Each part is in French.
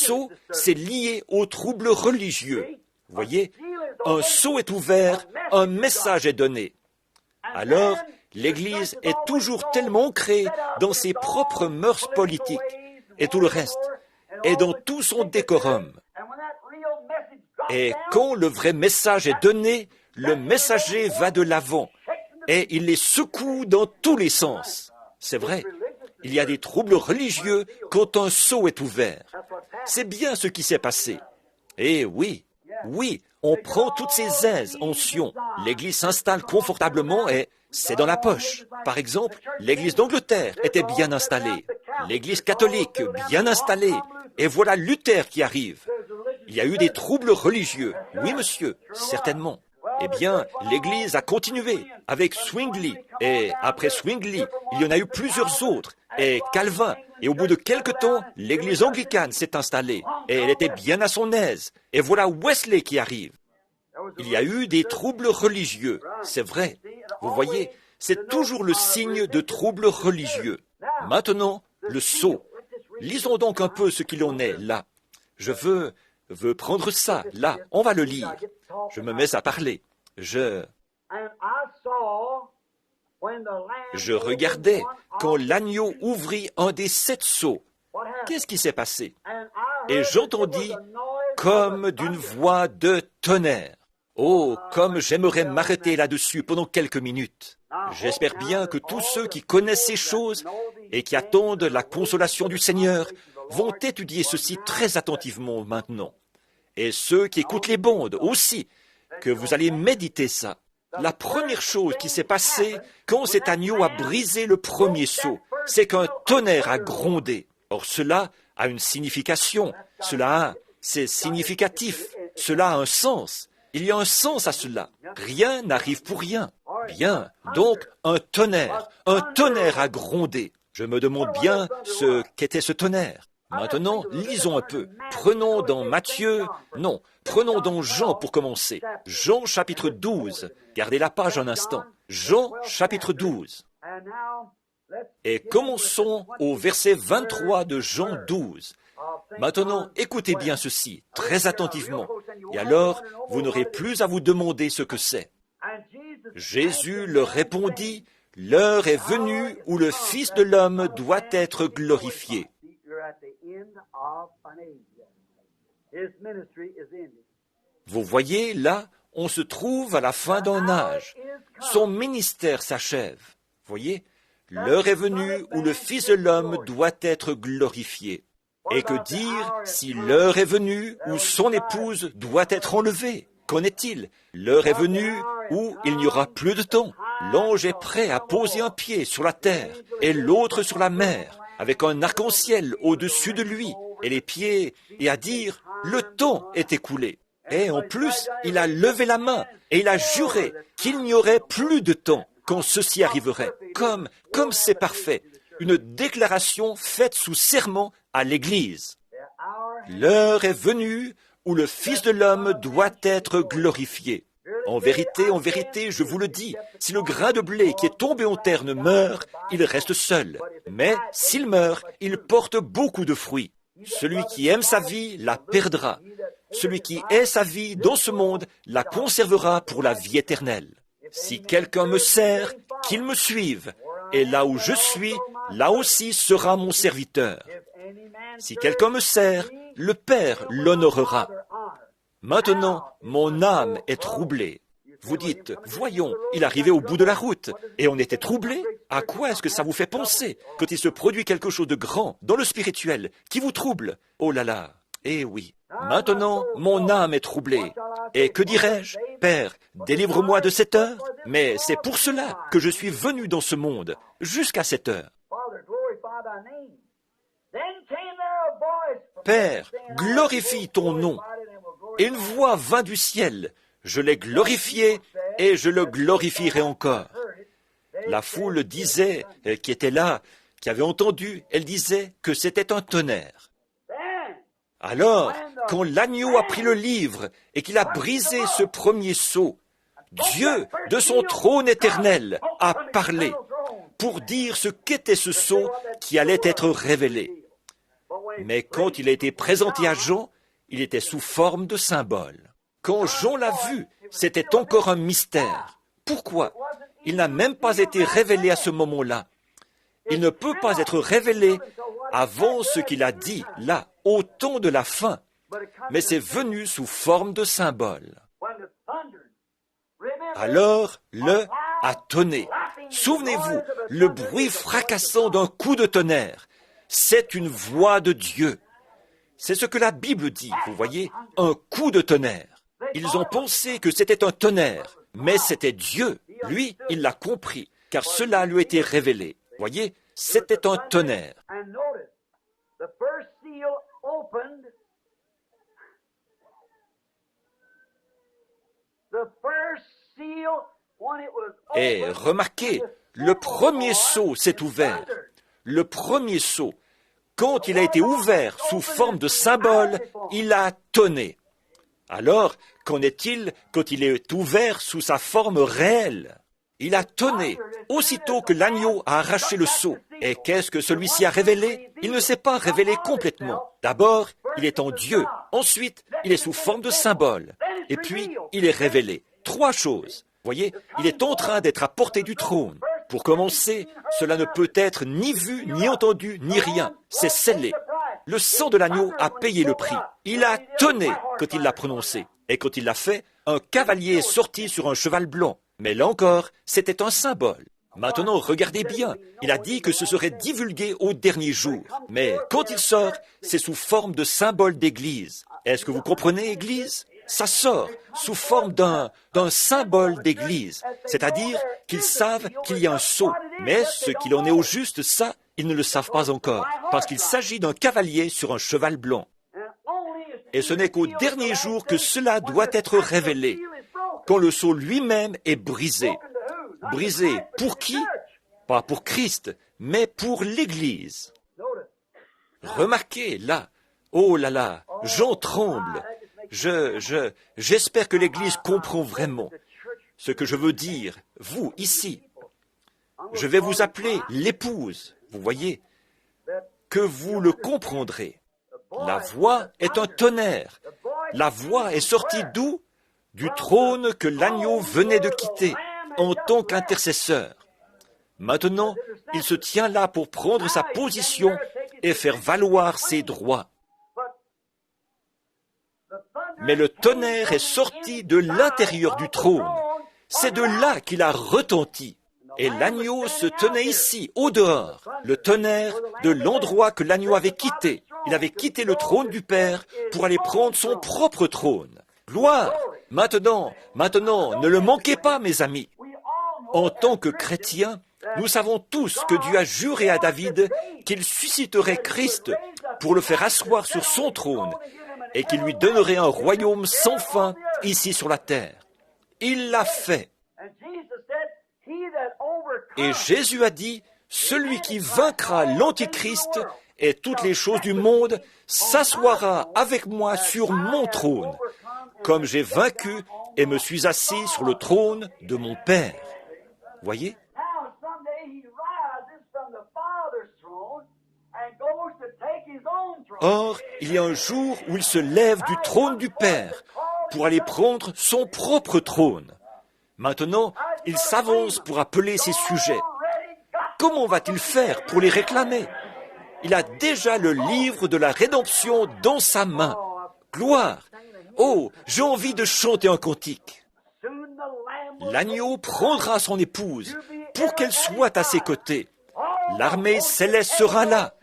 sceau, c'est lié aux troubles religieux. Vous voyez, un sceau est ouvert, un message est donné. Alors, l'Église est toujours tellement ancrée dans ses propres mœurs politiques et tout le reste, et dans tout son décorum. Et quand le vrai message est donné, le messager va de l'avant, et il les secoue dans tous les sens. C'est vrai, il y a des troubles religieux quand un sceau est ouvert. C'est bien ce qui s'est passé. Et oui, on prend toutes ces aises en Sion. L'Église s'installe confortablement et c'est dans la poche. Par exemple, l'Église d'Angleterre était bien installée. L'Église catholique bien installée. Et voilà Luther qui arrive. Il y a eu des troubles religieux. Oui, monsieur, certainement. Eh bien, l'Église a continué avec Zwingli. Et après Zwingli, il y en a eu plusieurs autres. Et Calvin. Et au bout de quelque temps, l'Église anglicane s'est installée. Et elle était bien à son aise. Et voilà Wesley qui arrive. Il y a eu des troubles religieux. C'est vrai. Vous voyez, c'est toujours le signe de troubles religieux. Maintenant, le sceau. Lisons donc un peu ce qu'il en est là. Je veux prendre ça, là. On va le lire. Je me mets à parler. Je regardais quand l'agneau ouvrit un des 7 sceaux. Qu'est-ce qui s'est passé? Et j'entendis comme d'une voix de tonnerre. Oh, comme j'aimerais m'arrêter là-dessus pendant quelques minutes. J'espère bien que tous ceux qui connaissent ces choses et qui attendent la consolation du Seigneur vont étudier ceci très attentivement maintenant. Et ceux qui écoutent les bandes aussi, que vous allez méditer ça. La première chose qui s'est passée quand cet agneau a brisé le premier sceau, c'est qu'un tonnerre a grondé. Or cela a une signification, c'est significatif, cela a un sens. Il y a un sens à cela. Rien n'arrive pour rien. Bien, donc un tonnerre a grondé. Je me demande bien ce qu'était ce tonnerre. Maintenant, lisons un peu. Prenons dans Jean pour commencer. Jean chapitre 12. Gardez la page un instant. Jean chapitre 12. Et commençons au verset 23 de Jean 12. Maintenant, écoutez bien ceci, très attentivement, et alors vous n'aurez plus à vous demander ce que c'est. Jésus leur répondit, « L'heure est venue où le Fils de l'homme doit être glorifié. » Vous voyez, là, on se trouve à la fin d'un âge. Son ministère s'achève. Voyez, l'heure est venue où le Fils de l'homme doit être glorifié. Et que dire si l'heure est venue où son épouse doit être enlevée? Qu'en est-il? L'heure est venue où il n'y aura plus de temps. L'ange est prêt à poser un pied sur la terre et l'autre sur la mer, avec un arc-en-ciel au-dessus de lui et les pieds, et à dire « Le temps est écoulé ». Et en plus, il a levé la main et il a juré qu'il n'y aurait plus de temps quand ceci arriverait. Comme c'est parfait. Une déclaration faite sous serment à l'Église. L'heure est venue où le Fils de l'homme doit être glorifié. En vérité, je vous le dis, si le grain de blé qui est tombé en terre ne meurt, il reste seul. Mais s'il meurt, il porte beaucoup de fruits. Celui qui aime sa vie la perdra. Celui qui hait sa vie dans ce monde la conservera pour la vie éternelle. Si quelqu'un me sert, qu'il me suive. Et là où je suis, là aussi sera mon serviteur. Si quelqu'un me sert, le Père l'honorera. Maintenant, mon âme est troublée. Vous dites, voyons, il arrivait au bout de la route, et on était troublé. À quoi est-ce que ça vous fait penser quand il se produit quelque chose de grand dans le spirituel qui vous trouble? Oh là là, eh oui. Maintenant, mon âme est troublée. Et que dirais-je? Père, délivre-moi de cette heure. Mais c'est pour cela que je suis venu dans ce monde, jusqu'à cette heure. Père, glorifie ton nom. Et une voix vint du ciel. Je l'ai glorifié et je le glorifierai encore. La foule disait, qui était là, qui avait entendu, elle disait que c'était un tonnerre. Alors, quand l'agneau a pris le livre et qu'il a brisé ce premier sceau, Dieu, de son trône éternel, a parlé pour dire ce qu'était ce sceau qui allait être révélé. Mais quand il a été présenté à Jean, il était sous forme de symbole. Quand Jean l'a vu, c'était encore un mystère. Pourquoi? Il n'a même pas été révélé à ce moment-là. Il ne peut pas être révélé avant ce qu'il a dit, là, au temps de la fin. Mais c'est venu sous forme de symbole. Alors, le a tonné. Souvenez-vous, le bruit fracassant d'un coup de tonnerre. C'est une voix de Dieu. C'est ce que la Bible dit, vous voyez, un coup de tonnerre. Ils ont pensé que c'était un tonnerre, mais c'était Dieu. Lui, il l'a compris, car cela lui a été révélé. Voyez, c'était un tonnerre. Et remarquez, le premier sceau s'est ouvert. Le premier sceau, quand il a été ouvert sous forme de symbole, il a tonné. Alors, qu'en est-il quand il est ouvert sous sa forme réelle? Il a tonné aussitôt que l'agneau a arraché le sceau. Et qu'est-ce que celui-ci a révélé? Il ne s'est pas révélé complètement. D'abord, il est en Dieu. Ensuite, il est sous forme de symbole. Et puis, il est révélé. 3 choses. Voyez, il est en train d'être à portée du trône. Pour commencer, cela ne peut être ni vu, ni entendu, ni rien. C'est scellé. Le sang de l'agneau a payé le prix. Il a tonné quand il l'a prononcé. Et quand il l'a fait, un cavalier est sorti sur un cheval blanc. Mais là encore, c'était un symbole. Maintenant, regardez bien. Il a dit que ce serait divulgué au dernier jour. Mais quand il sort, c'est sous forme de symbole d'église. Est-ce que vous comprenez, église? Ça sort sous forme d'un symbole d'église. C'est-à-dire qu'ils savent qu'il y a un sceau. Mais ce qu'il en est au juste, ça, ils ne le savent pas encore. Parce qu'il s'agit d'un cavalier sur un cheval blanc. Et ce n'est qu'au dernier jour que cela doit être révélé. Quand le sceau lui-même est brisé. Brisé pour qui? Pas pour Christ, mais pour l'Église. Remarquez, là, oh là là, Jean tremble. J'espère que l'Église comprend vraiment ce que je veux dire. Vous, ici, je vais vous appeler l'épouse, vous voyez, que vous le comprendrez. La voix est un tonnerre. La voix est sortie d'où? Du trône que l'agneau venait de quitter en tant qu'intercesseur. Maintenant, il se tient là pour prendre sa position et faire valoir ses droits. Mais le tonnerre est sorti de l'intérieur du trône. C'est de là qu'il a retenti. Et l'agneau se tenait ici, au dehors. Le tonnerre de l'endroit que l'agneau avait quitté. Il avait quitté le trône du Père pour aller prendre son propre trône. Gloire! Maintenant, ne le manquez pas, mes amis. En tant que chrétiens, nous savons tous que Dieu a juré à David qu'il susciterait Christ pour le faire asseoir sur son trône et qu'il lui donnerait un royaume sans fin ici sur la terre. Il l'a fait. Et Jésus a dit, celui qui vaincra l'Antichrist et toutes les choses du monde s'assoira avec moi sur mon trône, comme j'ai vaincu et me suis assis sur le trône de mon Père. Voyez? Or, il y a un jour où il se lève du trône du Père pour aller prendre son propre trône. Maintenant, il s'avance pour appeler ses sujets. Comment va-t-il faire pour les réclamer? Il a déjà le livre de la rédemption dans sa main. Gloire! Oh, j'ai envie de chanter un cantique. L'agneau prendra son épouse pour qu'elle soit à ses côtés. L'armée céleste sera là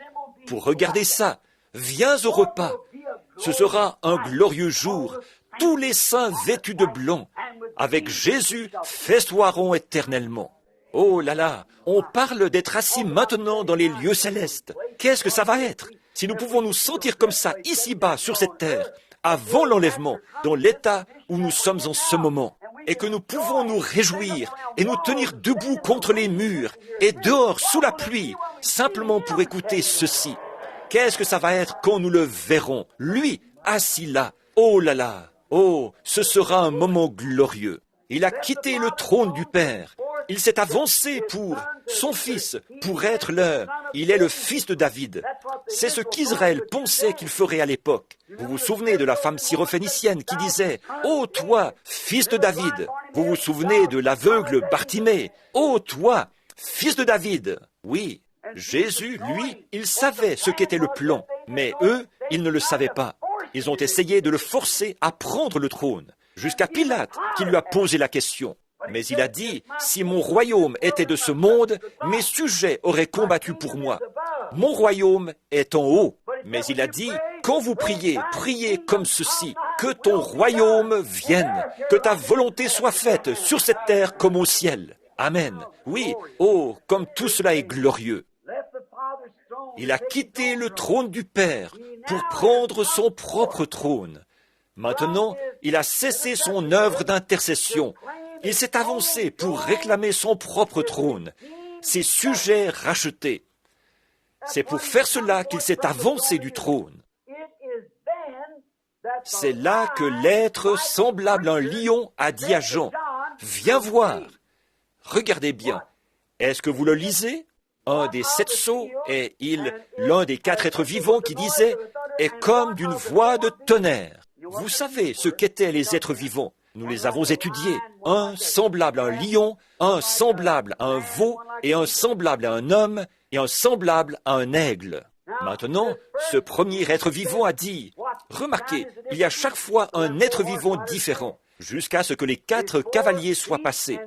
pour regarder ça. Viens au repas. Ce sera un glorieux jour. Tous les saints vêtus de blanc, avec Jésus, festoieront éternellement. Oh là là, on parle d'être assis maintenant dans les lieux célestes. Qu'est-ce que ça va être? Si nous pouvons nous sentir comme ça, ici-bas, sur cette terre, avant l'enlèvement, dans l'état où nous sommes en ce moment, et que nous pouvons nous réjouir et nous tenir debout contre les murs et dehors sous la pluie, simplement pour écouter ceci. Qu'est-ce que ça va être quand nous le verrons, lui, assis là? Oh là là! Oh, ce sera un moment glorieux. Il a quitté le trône du Père Il s'est avancé pour son fils, pour être il est le fils de David. C'est ce qu'Israël pensait qu'il ferait à l'époque. Vous vous souvenez de la femme syrophénicienne qui disait « Ô toi, fils de David !» Vous vous souvenez de l'aveugle Bartimée « Ô toi, fils de David !» Oui, Jésus, lui, il savait ce qu'était le plan, mais eux, ils ne le savaient pas. Ils ont essayé de le forcer à prendre le trône, jusqu'à Pilate qui lui a posé la question. Mais il a dit, si mon royaume était de ce monde, mes sujets auraient combattu pour moi. Mon royaume est en haut. Mais il a dit, quand vous priez, priez comme ceci, que ton royaume vienne, que ta volonté soit faite sur cette terre comme au ciel. Amen. Oui, oh, comme tout cela est glorieux. Il a quitté le trône du Père pour prendre son propre trône. Maintenant, il a cessé son œuvre d'intercession. Il s'est avancé pour réclamer son propre trône, ses sujets rachetés. C'est pour faire cela qu'il s'est avancé du trône. C'est là que l'être semblable à un lion a dit à Jean, « Viens voir !» Regardez bien. Est-ce que vous le lisez? Un des 7 sceaux est l'un des 4 êtres vivants qui disait, est comme d'une voix de tonnerre. Vous savez ce qu'étaient les êtres vivants. Nous les avons étudiés. Un semblable à un lion, un semblable à un veau, et un semblable à un homme, et un semblable à un aigle. Maintenant, ce premier être vivant a dit, remarquez, il y a chaque fois un être vivant différent, jusqu'à ce que les 4 cavaliers soient passés.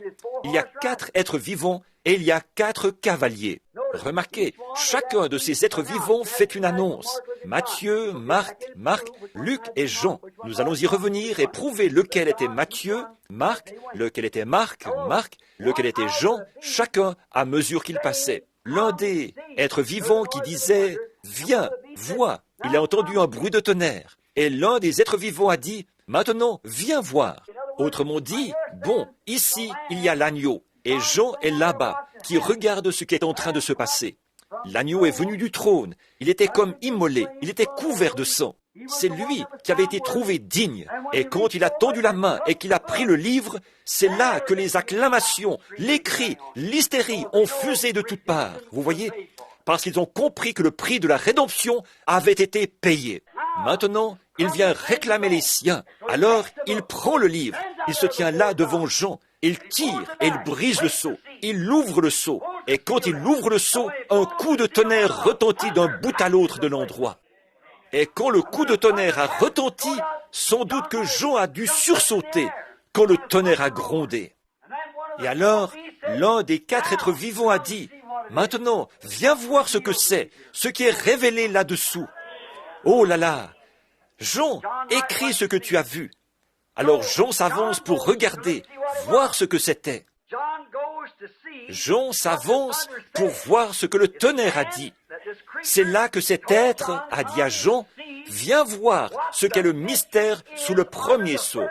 Il y a 4 êtres vivants et il y a 4 cavaliers. Remarquez, chacun de ces êtres vivants fait une annonce. Matthieu, Marc, Luc et Jean. Nous allons y revenir et prouver lequel était Matthieu, Marc, lequel était Marc, lequel était Jean, chacun à mesure qu'il passait. L'un des êtres vivants qui disait « Viens, vois », il a entendu un bruit de tonnerre. Et l'un des êtres vivants a dit « Maintenant, viens voir ». Autrement dit, bon, ici, il y a l'agneau. Et Jean est là-bas, qui regarde ce qui est en train de se passer. L'agneau est venu du trône, il était comme immolé, il était couvert de sang. C'est lui qui avait été trouvé digne. Et quand il a tendu la main et qu'il a pris le livre, c'est là que les acclamations, les cris, l'hystérie ont fusé de toutes parts. Vous voyez? Parce qu'ils ont compris que le prix de la rédemption avait été payé. Maintenant, il vient réclamer les siens. Alors, il prend le livre, il se tient là devant Jean. Il tire et il brise le seau. Il ouvre le seau. Et quand il ouvre le seau, un coup de tonnerre retentit d'un bout à l'autre de l'endroit. Et quand le coup de tonnerre a retenti, sans doute que Jean a dû sursauter quand le tonnerre a grondé. Et alors, l'un des 4 êtres vivants a dit, « Maintenant, viens voir ce que c'est, ce qui est révélé là-dessous. » Oh là là! Jean, écris ce que tu as vu. Alors Jean s'avance pour regarder, voir ce que c'était. Jean s'avance pour voir ce que le tonnerre a dit. C'est là que cet être a dit à Jean, « Viens voir ce qu'est le mystère sous le premier sceau. »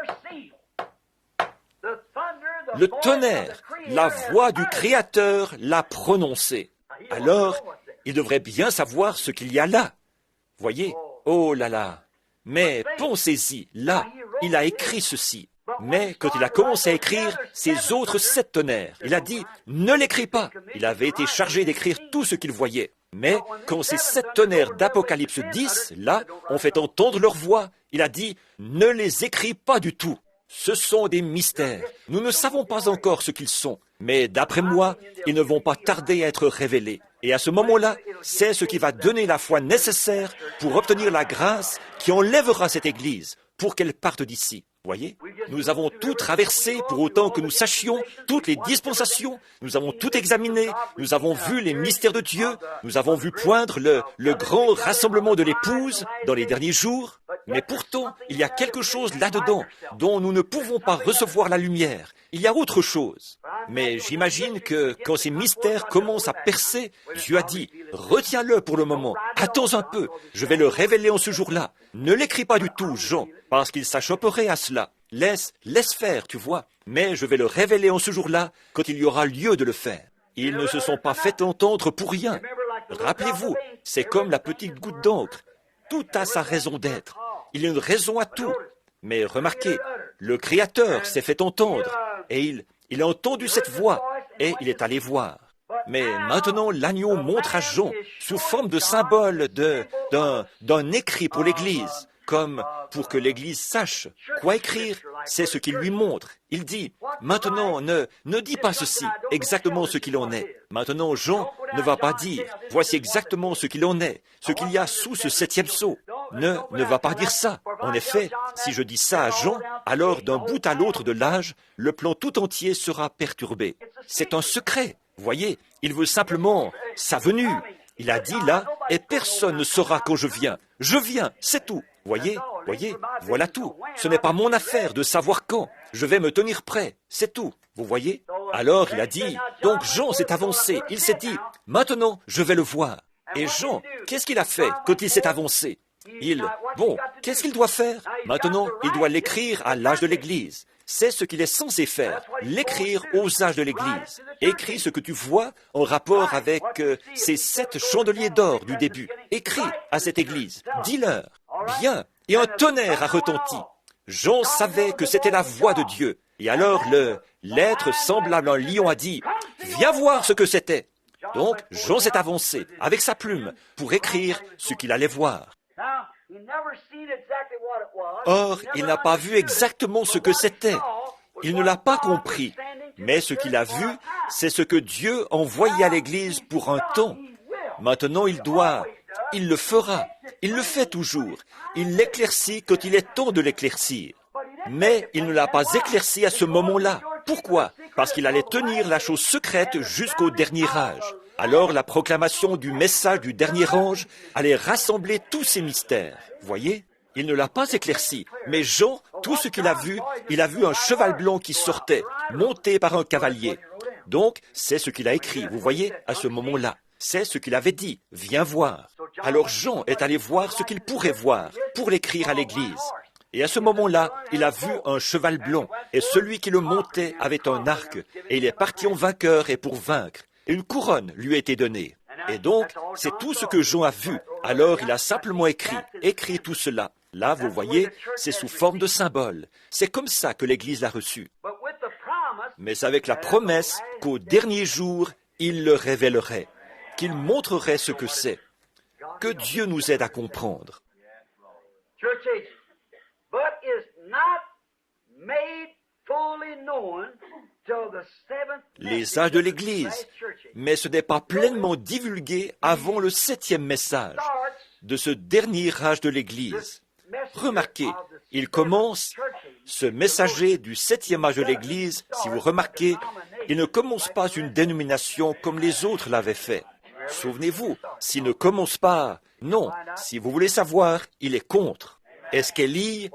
Le tonnerre, la voix du Créateur l'a prononcé. Alors, il devrait bien savoir ce qu'il y a là. Voyez, oh là là. Mais pensez-y, là, il a écrit ceci. Mais quand il a commencé à écrire ces autres 7 tonnerres, il a dit « Ne l'écris pas ». Il avait été chargé d'écrire tout ce qu'il voyait. Mais quand ces 7 tonnerres d'Apocalypse 10, là, ont fait entendre leur voix, il a dit « Ne les écris pas du tout ». Ce sont des mystères. Nous ne savons pas encore ce qu'ils sont. Mais d'après moi, ils ne vont pas tarder à être révélés. Et à ce moment-là, c'est ce qui va donner la foi nécessaire pour obtenir la grâce qui enlèvera cette Église pour qu'elle parte d'ici. Voyez, nous avons tout traversé pour autant que nous sachions toutes les dispensations, nous avons tout examiné, nous avons vu les mystères de Dieu, nous avons vu poindre le grand rassemblement de l'épouse dans les derniers jours. Mais pourtant, il y a quelque chose là-dedans dont nous ne pouvons pas recevoir la lumière. Il y a autre chose. Mais j'imagine que quand ces mystères commencent à percer, Dieu a dit, retiens-le pour le moment, attends un peu, je vais le révéler en ce jour-là. Ne l'écris pas du tout, Jean, parce qu'il s'achopperait à cela. Laisse faire, tu vois. Mais je vais le révéler en ce jour-là, quand il y aura lieu de le faire. Ils ne se sont pas fait entendre pour rien. Rappelez-vous, c'est comme la petite goutte d'encre. Tout a sa raison d'être. Il y a une raison à tout. Mais remarquez, le Créateur s'est fait entendre, et il a entendu cette voix, et il est allé voir. Mais maintenant, l'agneau montre à Jean, sous forme de symbole d'un écrit pour l'Église, comme pour que l'Église sache quoi écrire, c'est ce qu'il lui montre. Il dit, maintenant, ne dis pas ceci, exactement ce qu'il en est. Maintenant, Jean ne va pas dire, voici exactement ce qu'il en est, ce qu'il y a sous ce 7e sceau. Ne va pas dire ça. En effet, si je dis ça à Jean, alors d'un bout à l'autre de l'âge, le plan tout entier sera perturbé. C'est un secret. Voyez, il veut simplement sa venue. Il a dit là, et personne ne saura quand je viens. Je viens, c'est tout. Voyez, voilà tout. Ce n'est pas mon affaire de savoir quand. Je vais me tenir prêt, c'est tout. Vous voyez? Alors il a dit, donc Jean s'est avancé. Il s'est dit, maintenant je vais le voir. Et Jean, qu'est-ce qu'il a fait quand il s'est avancé? Qu'est-ce qu'il doit faire? Maintenant, il doit l'écrire à l'âge de l'Église. C'est ce qu'il est censé faire, l'écrire aux âges de l'Église. Écris ce que tu vois en rapport avec ces 7 chandeliers d'or du début. Écris à cette Église, dis-leur. Bien, et un tonnerre a retenti. Jean savait que c'était la voix de Dieu. Et alors l'être semblable à un lion a dit, viens voir ce que c'était. Donc Jean s'est avancé avec sa plume pour écrire ce qu'il allait voir. Or, il n'a pas vu exactement ce que c'était. Il ne l'a pas compris. Mais ce qu'il a vu, c'est ce que Dieu envoyait à l'Église pour un temps. Maintenant, il le fera. Il le fait toujours. Il l'éclaircit quand il est temps de l'éclaircir. Mais il ne l'a pas éclairci à ce moment-là. Pourquoi? Parce qu'il allait tenir la chose secrète jusqu'au dernier âge. Alors la proclamation du message du dernier ange allait rassembler tous ces mystères. Voyez? Il ne l'a pas éclairci. Mais Jean, tout ce qu'il a vu, il a vu un cheval blanc qui sortait, monté par un cavalier. Donc, c'est ce qu'il a écrit, vous voyez, à ce moment-là. C'est ce qu'il avait dit, viens voir. Alors Jean est allé voir ce qu'il pourrait voir pour l'écrire à l'Église. Et à ce moment-là, il a vu un cheval blanc, et celui qui le montait avait un arc, et il est parti en vainqueur et pour vaincre. Et une couronne lui a été donnée. Et donc, c'est tout ce que Jean a vu. Alors, il a simplement écrit tout cela. Là, vous voyez, c'est sous forme de symbole. C'est comme ça que l'Église l'a reçu. Mais avec la promesse qu'au dernier jour, il le révélerait, qu'il montrerait ce que c'est. Que Dieu nous aide à comprendre. Les âges de l'Église, mais ce n'est pas pleinement divulgué avant le 7e message de ce dernier âge de l'Église. Remarquez, il commence, ce messager du 7e âge de l'Église, si vous remarquez, il ne commence pas une dénomination comme les autres l'avaient fait. Souvenez-vous, s'il ne commence pas, non, si vous voulez savoir, il est contre. Est-ce qu'Élie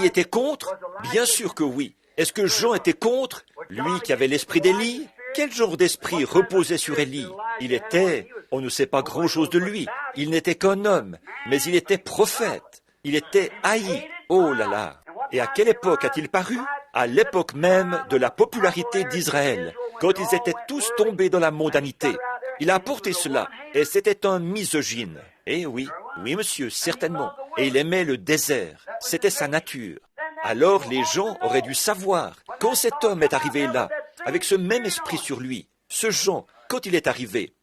était contre? Bien sûr que oui. Est-ce que Jean était contre? Lui qui avait l'esprit d'Élie? Quel genre d'esprit reposait sur Élie? Il était, on ne sait pas grand-chose de lui. Il n'était qu'un homme, mais il était prophète. Il était haï. Oh là là! Et à quelle époque a-t-il paru? À l'époque même de la popularité d'Israël, quand ils étaient tous tombés dans la mondanité. Il a apporté cela, et c'était un misogyne. Eh oui, monsieur, certainement. Et il aimait le désert. C'était sa nature. Alors les gens auraient dû savoir, quand cet homme est arrivé là, avec ce même esprit sur lui, ce Jean, quand il est arrivé,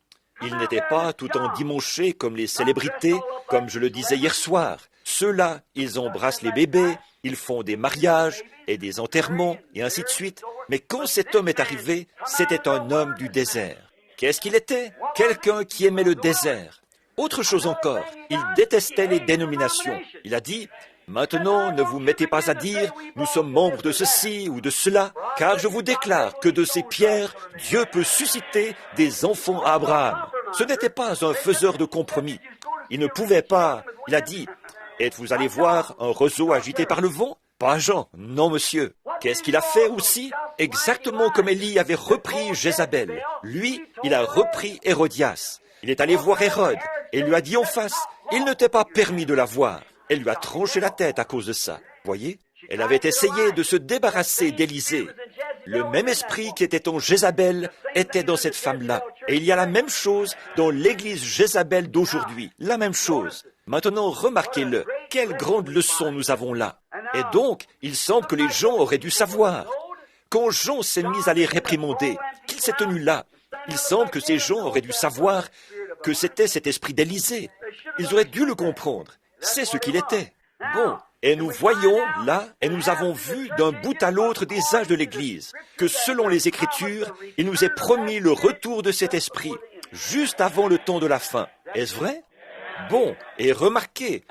il n'était pas tout endimanché comme les célébrités, comme je le disais hier soir. Ceux-là, ils embrassent les bébés, ils font des mariages et des enterrements, et ainsi de suite. Mais quand cet homme est arrivé, c'était un homme du désert. Qu'est-ce qu'il était? Quelqu'un qui aimait le désert. Autre chose encore, il détestait les dénominations. Il a dit, maintenant, ne vous mettez pas à dire, nous sommes membres de ceci ou de cela, car je vous déclare que de ces pierres, Dieu peut susciter des enfants à Abraham. Ce n'était pas un faiseur de compromis. Il ne pouvait pas, il a dit, êtes-vous allé voir un roseau agité par le vent? Pas Jean, non monsieur. Qu'est-ce qu'il a fait aussi? Exactement comme Élie avait repris Jézabel. Lui, il a repris Hérodias. Il est allé voir Hérode et lui a dit en face, il ne t'est pas permis de la voir. Elle lui a tranché la tête à cause de ça. Voyez? Elle avait essayé de se débarrasser d'Élisée. Le même esprit qui était en Jézabel était dans cette femme-là. Et il y a la même chose dans l'église Jézabel d'aujourd'hui. La même chose. Maintenant, remarquez-le. Quelle grande leçon nous avons là. Et donc, il semble que les gens auraient dû savoir. quand Jean s'est mis à les réprimander, qu'il s'est tenu là. Il semble que ces gens auraient dû savoir que c'était cet esprit d'Élysée. Ils auraient dû le comprendre. C'est ce qu'il était. Bon, et nous voyons là, et nous avons vu d'un bout à l'autre des âges de l'Église, que selon les Écritures, il nous est promis le retour de cet esprit, juste avant le temps de la fin. Est-ce vrai? Bon, et remarquez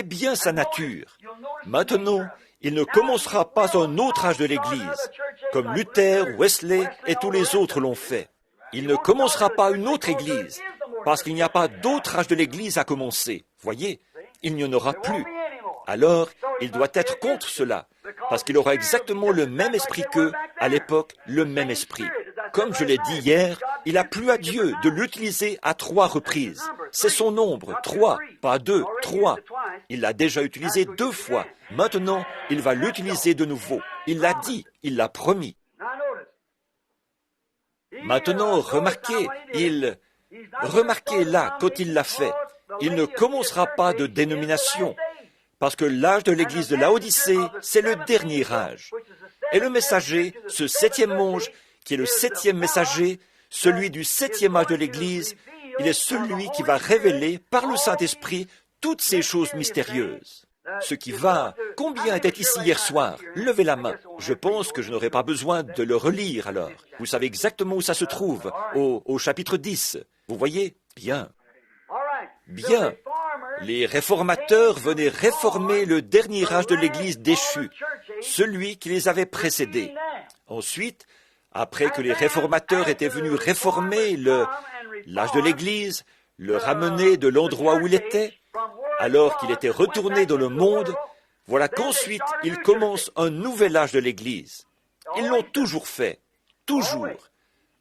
bien sa nature. Maintenant, il ne commencera pas un autre âge de l'Église, comme Luther, Wesley et tous les autres l'ont fait. Il ne commencera pas une autre Église, parce qu'il n'y a pas d'autre âge de l'Église à commencer. Voyez, il n'y en aura plus. Alors, il doit être contre cela, parce qu'il aura exactement le même esprit qu'eux, à l'époque, le même esprit. Comme je l'ai dit hier, il a plu à Dieu de l'utiliser à 3 reprises. C'est son nombre, 3, pas 2, 3. Il l'a déjà utilisé 2 fois. Maintenant, il va l'utiliser de nouveau. Il l'a dit, il l'a promis. Maintenant, remarquez là, quand il l'a fait, il ne commencera pas de dénomination, parce que l'âge de l'Église de Laodicée, c'est le dernier âge. Et le messager, ce 7e ange, qui est le 7e messager, celui du 7e âge de l'Église, il est celui qui va révéler par le Saint-Esprit toutes ces choses mystérieuses. Ce qui va... Combien était ici hier soir? Levez la main. Je pense que je n'aurai pas besoin de le relire alors. Vous savez exactement où ça se trouve, au chapitre 10. Vous voyez? Bien. Bien. Les réformateurs venaient réformer le dernier âge de l'Église déchue, celui qui les avait précédés. Ensuite, après que les réformateurs étaient venus réformer l'âge de l'Église, le ramener de l'endroit où il était, alors qu'il était retourné dans le monde, voilà qu'ensuite ils commencent un nouvel âge de l'Église. Ils l'ont toujours fait, toujours.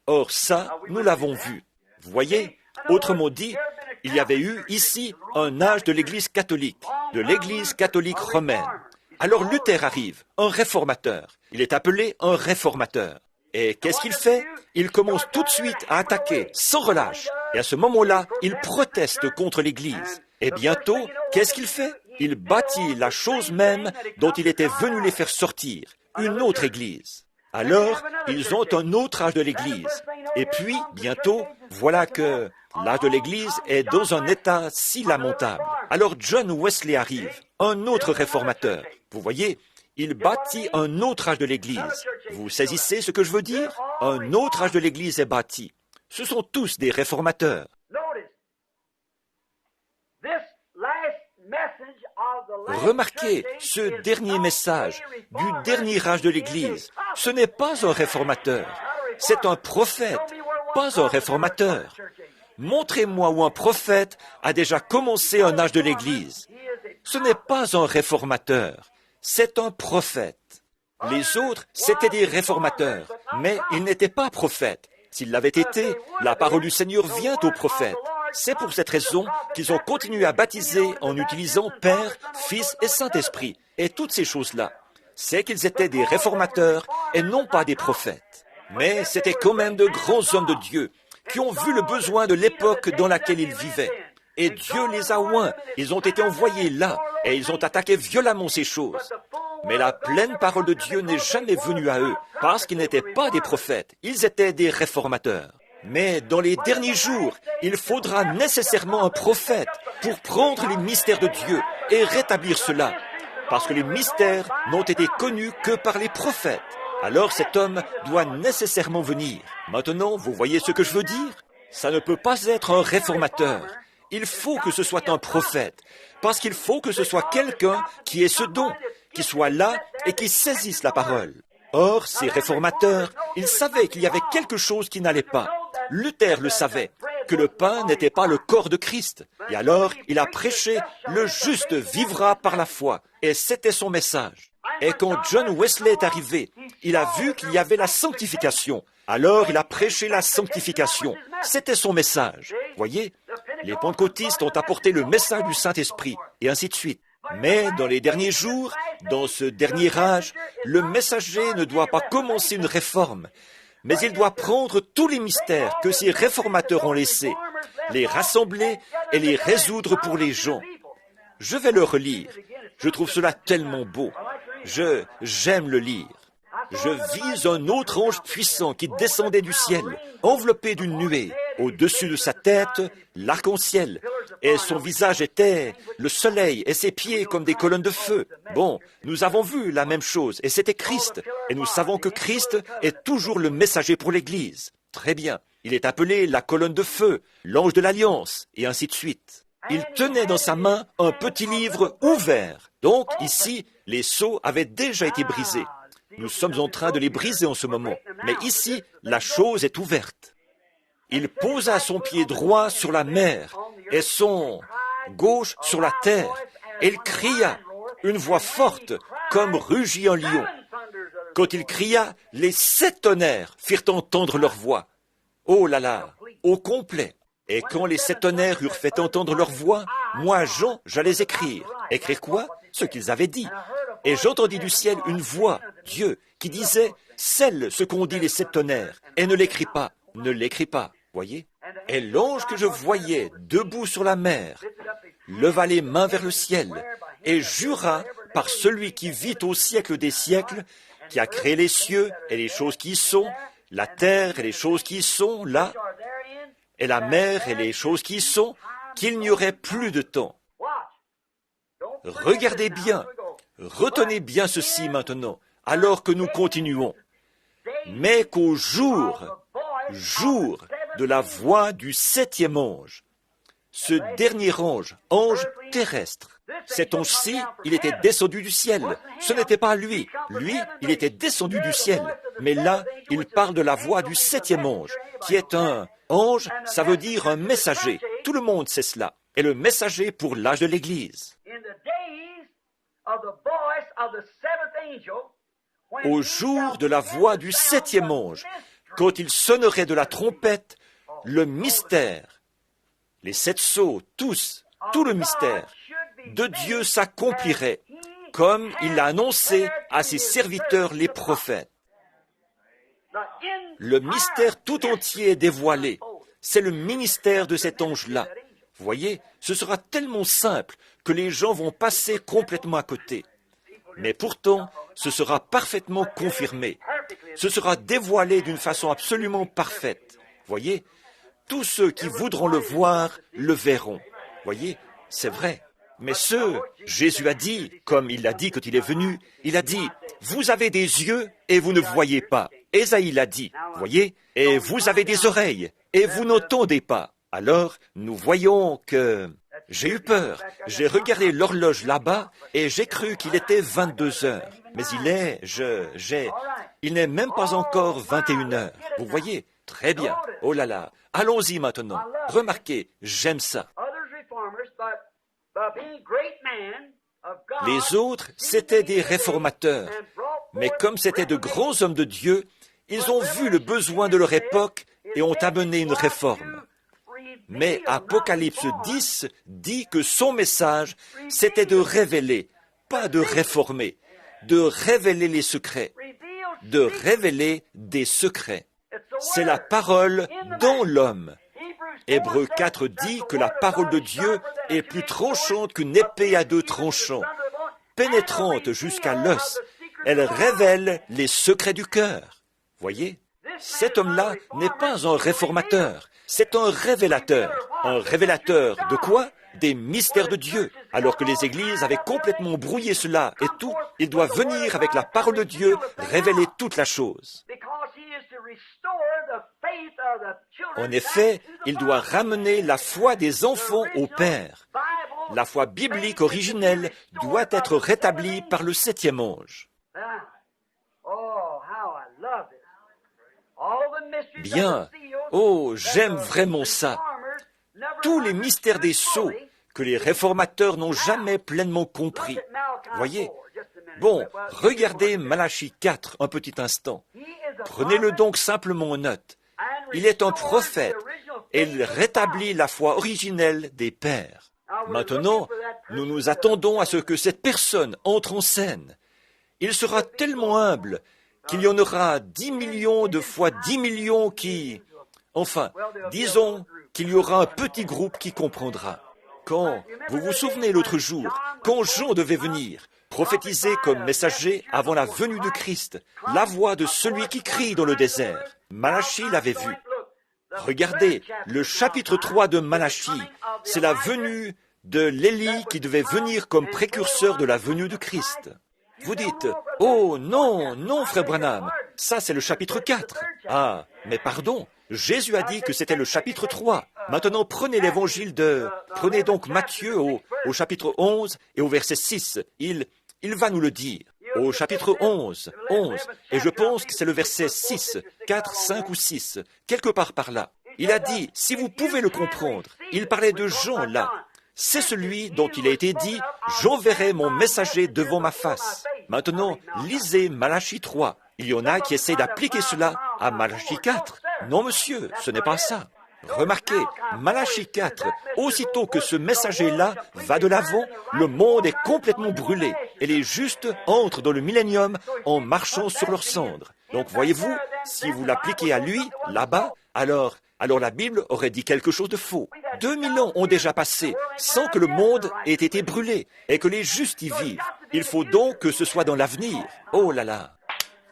Or ça, nous l'avons vu. Vous voyez, autrement dit, il y avait eu ici un âge de l'Église catholique romaine. Alors Luther arrive, un réformateur. Il est appelé un réformateur. Et qu'est-ce qu'il fait? Il commence tout de suite à attaquer, sans relâche. Et à ce moment-là, il proteste contre l'Église. Et bientôt, qu'est-ce qu'il fait? Il bâtit la chose même dont il était venu les faire sortir, une autre Église. Alors, ils ont un autre âge de l'Église. Et puis, bientôt, voilà que l'âge de l'Église est dans un état si lamentable. Alors John Wesley arrive, un autre réformateur. Vous voyez, il bâtit un autre âge de l'Église. Vous saisissez ce que je veux dire? Un autre âge de l'Église est bâti. Ce sont tous des réformateurs. Remarquez ce dernier message du dernier âge de l'Église. Ce n'est pas un réformateur, c'est un prophète, pas un réformateur. Montrez-moi où un prophète a déjà commencé un âge de l'Église. Ce n'est pas un réformateur, c'est un prophète. Les autres, c'étaient des réformateurs, mais ils n'étaient pas prophètes. S'ils l'avaient été, la parole du Seigneur vient aux prophètes. C'est pour cette raison qu'ils ont continué à baptiser en utilisant Père, Fils et Saint-Esprit, et toutes ces choses-là. C'est qu'ils étaient des réformateurs et non pas des prophètes. Mais c'étaient quand même de grands hommes de Dieu qui ont vu le besoin de l'époque dans laquelle ils vivaient. Et Dieu les a oints, ils ont été envoyés là, et ils ont attaqué violemment ces choses. Mais la pleine parole de Dieu n'est jamais venue à eux, parce qu'ils n'étaient pas des prophètes, ils étaient des réformateurs. Mais dans les derniers jours, il faudra nécessairement un prophète pour prendre les mystères de Dieu et rétablir cela, parce que les mystères n'ont été connus que par les prophètes. Alors cet homme doit nécessairement venir. Maintenant, vous voyez ce que je veux dire? Ça ne peut pas être un réformateur. Il faut que ce soit un prophète, parce qu'il faut que ce soit quelqu'un qui ait ce don, qui soit là et qui saisisse la parole. Or, ces réformateurs, ils savaient qu'il y avait quelque chose qui n'allait pas. Luther le savait, que le pain n'était pas le corps de Christ. Et alors, il a prêché « Le juste vivra par la foi ». Et c'était son message. Et quand John Wesley est arrivé, il a vu qu'il y avait la sanctification. Alors, il a prêché la sanctification. C'était son message. Voyez, les pentecôtistes ont apporté le message du Saint-Esprit, et ainsi de suite. Mais dans les derniers jours, dans ce dernier âge, le messager ne doit pas commencer une réforme, mais il doit prendre tous les mystères que ces réformateurs ont laissés, les rassembler et les résoudre pour les gens. Je vais le relire. Je trouve cela tellement beau. J'aime le lire. je vis un autre ange puissant qui descendait du ciel, enveloppé d'une nuée. Au-dessus de sa tête, l'arc-en-ciel, et son visage était le soleil, et ses pieds comme des colonnes de feu. Bon, nous avons vu la même chose, et c'était Christ. Et nous savons que Christ est toujours le messager pour l'Église. Très bien. Il est appelé la colonne de feu, l'ange de l'Alliance, et ainsi de suite. Il tenait dans sa main un petit livre ouvert. Donc, ici, les sceaux avaient déjà été brisés. Nous sommes en train de les briser en ce moment. Mais ici, la chose est ouverte. Il posa son pied droit sur la mer et son gauche sur la terre. Et il cria, une voix forte, comme rugit un lion. Quand il cria, les 7 tonnerres firent entendre leur voix. Oh là là, au complet. Et quand les 7 tonnerres eurent fait entendre leur voix, moi, Jean, j'allais écrire. Écrire quoi? Ce qu'ils avaient dit. Et j'entendis du ciel une voix, Dieu, qui disait, scelle ce qu'ont dit les 7 tonnerres, et ne l'écris pas, ne l'écris pas. Voyez? Et l'ange que je voyais debout sur la mer leva les mains vers le ciel et jura par celui qui vit au siècle des siècles, qui a créé les cieux et les choses qui y sont, la terre et les choses qui y sont là, et la mer et les choses qui y sont, qu'il n'y aurait plus de temps. Regardez bien, retenez bien ceci maintenant, alors que nous continuons. Mais qu'au jour de la voix du 7e ange, ce dernier ange, ange terrestre, cet ange-ci, il était descendu du ciel. Ce n'était pas lui. Lui, il était descendu du ciel. Mais là, il parle de la voix du 7e ange, qui est un ange, ça veut dire un messager. Tout le monde sait cela. Et le messager pour l'âge de l'Église. Au jour de la voix du 7e ange, quand il sonnerait de la trompette, le mystère, les 7 sceaux, tout le mystère de Dieu s'accomplirait, comme il l'a annoncé à ses serviteurs les prophètes. Le mystère tout entier est dévoilé. C'est le ministère de cet ange-là. Vous voyez, ce sera tellement simple que les gens vont passer complètement à côté. Mais pourtant, ce sera parfaitement confirmé. Ce sera dévoilé d'une façon absolument parfaite. Voyez, tous ceux qui voudront le voir le verront. Voyez, c'est vrai. Mais Jésus a dit, comme il l'a dit quand il est venu, il a dit, vous avez des yeux et vous ne voyez pas. Ésaïe l'a dit, voyez, et vous avez des oreilles et vous n'entendez pas. Alors, nous voyons que... J'ai eu peur. J'ai regardé l'horloge là-bas et j'ai cru qu'il était 22 heures. Mais il n'est même pas encore 21 heures. Vous voyez? Très bien. Oh là là. Allons-y maintenant. Remarquez, j'aime ça. Les autres, c'étaient des réformateurs. Mais comme c'étaient de grands hommes de Dieu, ils ont vu le besoin de leur époque et ont amené une réforme. Mais Apocalypse 10 dit que son message, c'était de révéler, pas de réformer, de révéler les secrets, de révéler des secrets. C'est la parole dans l'homme. Hébreux 4 dit que la parole de Dieu est plus tranchante qu'une épée à 2 tranchants, pénétrante jusqu'à l'os. Elle révèle les secrets du cœur. Voyez, cet homme-là n'est pas un réformateur. C'est un révélateur. Un révélateur de quoi? Des mystères de Dieu. Alors que les églises avaient complètement brouillé cela et tout, il doit venir avec la parole de Dieu révéler toute la chose. En effet, il doit ramener la foi des enfants au Père. La foi biblique originelle doit être rétablie par le 7e ange. Bien. Oh, j'aime vraiment ça. Tous les mystères des sceaux que les réformateurs n'ont jamais pleinement compris. Voyez? Bon, regardez Malachie 4 un petit instant. Prenez-le donc simplement en note. Il est un prophète et il rétablit la foi originelle des pères. Maintenant, nous nous attendons à ce que cette personne entre en scène. Il sera tellement humble qu'il y en aura 10 millions de fois 10 millions qui... Enfin, disons qu'il y aura un petit groupe qui comprendra. Quand, vous vous souvenez l'autre jour, quand Jean devait venir, prophétisé comme messager avant la venue de Christ, la voix de celui qui crie dans le désert. Malachie l'avait vu. Regardez, le chapitre 3 de Malachie, c'est la venue de l'Élie qui devait venir comme précurseur de la venue de Christ. Vous dites, « Oh non, non, frère Branham, ça c'est le chapitre 4. » Ah, mais pardon, Jésus a dit que c'était le chapitre 3. Maintenant, prenez Prenez donc Matthieu au chapitre 11 et au verset 6. Il va nous le dire. Au chapitre 11, et je pense que c'est le verset 6, 4, 5 ou 6, quelque part par là. Il a dit, si vous pouvez le comprendre, il parlait de Jean là. C'est celui dont il a été dit, j'enverrai mon messager devant ma face. Maintenant, lisez Malachie 3. Il y en a qui essaient d'appliquer cela à Malachie 4. Non, monsieur, ce n'est pas ça. Remarquez, Malachie 4, aussitôt que ce messager-là va de l'avant, le monde est complètement brûlé et les justes entrent dans le millénium en marchant sur leurs cendres. Donc voyez-vous, si vous l'appliquez à lui, là-bas, alors la Bible aurait dit quelque chose de faux. 2000 ans ont déjà passé sans que le monde ait été brûlé et que les justes y vivent. Il faut donc que ce soit dans l'avenir. Oh là là!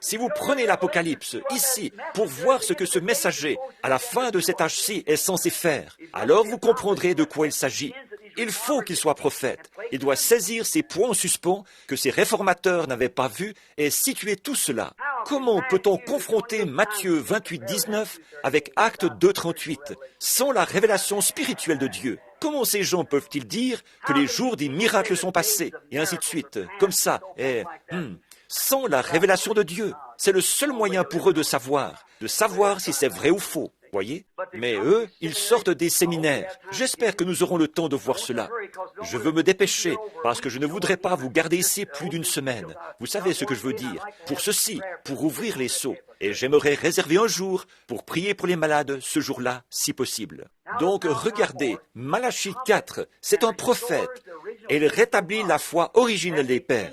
Si vous prenez l'Apocalypse ici pour voir ce que ce messager, à la fin de cet âge-ci, est censé faire, alors vous comprendrez de quoi il s'agit. Il faut qu'il soit prophète. Il doit saisir ces points en suspens que ces réformateurs n'avaient pas vus et situer tout cela. Comment peut-on confronter Matthieu 28, 19 avec Actes 2, 38 sans la révélation spirituelle de Dieu? Comment ces gens peuvent-ils dire que les jours des miracles sont passés et ainsi de suite, comme ça, sans la révélation de Dieu? C'est le seul moyen pour eux de savoir si c'est vrai ou faux. Voyez? Mais eux, ils sortent des séminaires. J'espère que nous aurons le temps de voir cela. Je veux me dépêcher, parce que je ne voudrais pas vous garder ici plus d'une semaine. Vous savez ce que je veux dire. Pour ceci, pour ouvrir les seaux. Et j'aimerais réserver un jour pour prier pour les malades ce jour-là, si possible. Donc, regardez, Malachie 4, c'est un prophète. Et il rétablit la foi originelle des pères.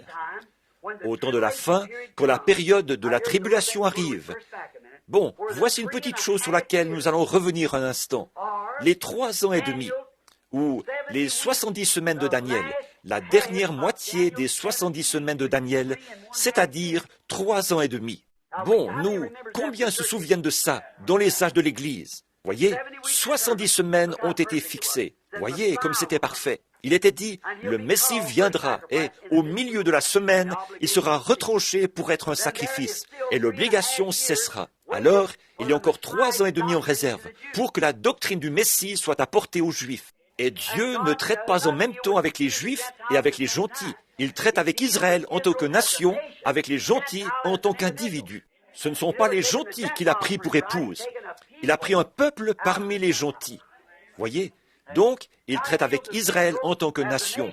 Au temps de la fin, quand la période de la tribulation arrive. Bon, voici une petite chose sur laquelle nous allons revenir un instant. Les 3 ans et demi, ou les 70 semaines de Daniel, la dernière moitié des 70 semaines de Daniel, c'est-à-dire 3 ans et demi. Bon, combien se souviennent de ça dans les âges de l'Église? Voyez, 70 semaines ont été fixées. Voyez comme c'était parfait. Il était dit, le Messie viendra et au milieu de la semaine, il sera retranché pour être un sacrifice et l'obligation cessera. Alors, il y a encore 3 ans et demi en réserve pour que la doctrine du Messie soit apportée aux Juifs. Et Dieu ne traite pas en même temps avec les Juifs et avec les gentils. Il traite avec Israël en tant que nation, avec les gentils en tant qu'individus. Ce ne sont pas les gentils qu'il a pris pour épouse. Il a pris un peuple parmi les gentils. Voyez? Donc, il traite avec Israël en tant que nation.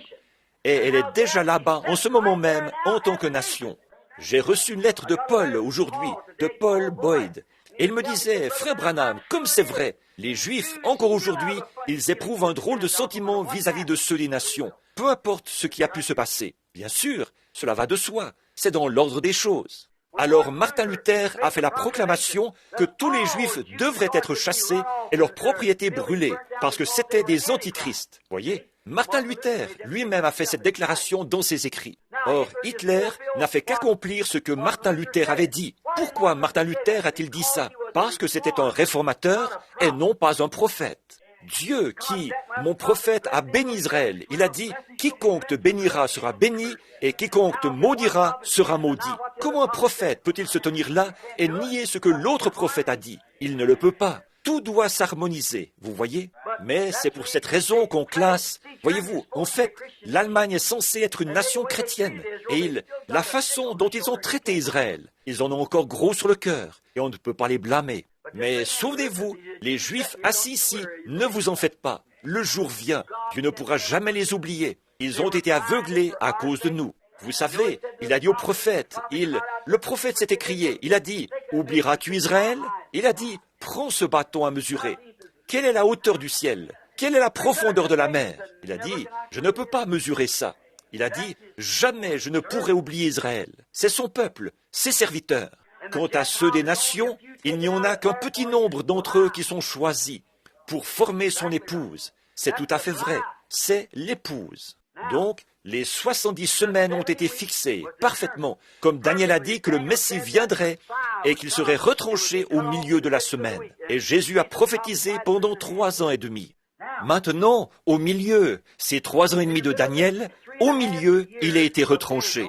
Et elle est déjà là-bas, en ce moment même, en tant que nation. J'ai reçu une lettre de Paul aujourd'hui, de Paul Boyd. Et il me disait, frère Branham, comme c'est vrai, les Juifs, encore aujourd'hui, ils éprouvent un drôle de sentiment vis-à-vis de ceux des nations. Peu importe ce qui a pu se passer. Bien sûr, cela va de soi. C'est dans l'ordre des choses. Alors Martin Luther a fait la proclamation que tous les Juifs devraient être chassés et leurs propriétés brûlées, parce que c'étaient des antichrists. Voyez, Martin Luther lui-même a fait cette déclaration dans ses écrits. Or, Hitler n'a fait qu'accomplir ce que Martin Luther avait dit. Pourquoi Martin Luther a-t-il dit ça? Parce que c'était un réformateur et non pas un prophète. Dieu qui, mon prophète, a béni Israël. Il a dit, quiconque te bénira sera béni et quiconque te maudira sera maudit. Comment un prophète peut-il se tenir là et nier ce que l'autre prophète a dit? Il ne le peut pas. Tout doit s'harmoniser, vous voyez? Mais c'est pour cette raison qu'on classe. Voyez-vous, en fait, l'Allemagne est censée être une nation chrétienne. Et la façon dont ils ont traité Israël, ils en ont encore gros sur le cœur. Et on ne peut pas les blâmer. Mais souvenez-vous, les Juifs assis ici, ne vous en faites pas. Le jour vient, Dieu ne pourra jamais les oublier. Ils ont été aveuglés à cause de nous. Vous savez, il a dit au prophète, le prophète s'est écrié, il a dit, oublieras-tu Israël? Il a dit, prends ce bâton à mesurer. Quelle est la hauteur du ciel? Quelle est la profondeur de la mer? Il a dit, je ne peux pas mesurer ça. Il a dit, jamais je ne pourrai oublier Israël. C'est son peuple, ses serviteurs. Quant à ceux des nations, il n'y en a qu'un petit nombre d'entre eux qui sont choisis pour former son épouse. C'est tout à fait vrai, c'est l'épouse. Donc, Les 70 semaines ont été fixées parfaitement, comme Daniel a dit que le Messie viendrait et qu'il serait retranché au milieu de la semaine. Et Jésus a prophétisé pendant 3 ans et demi. Maintenant, au milieu, ces 3 ans et demi de Daniel, au milieu, il a été retranché.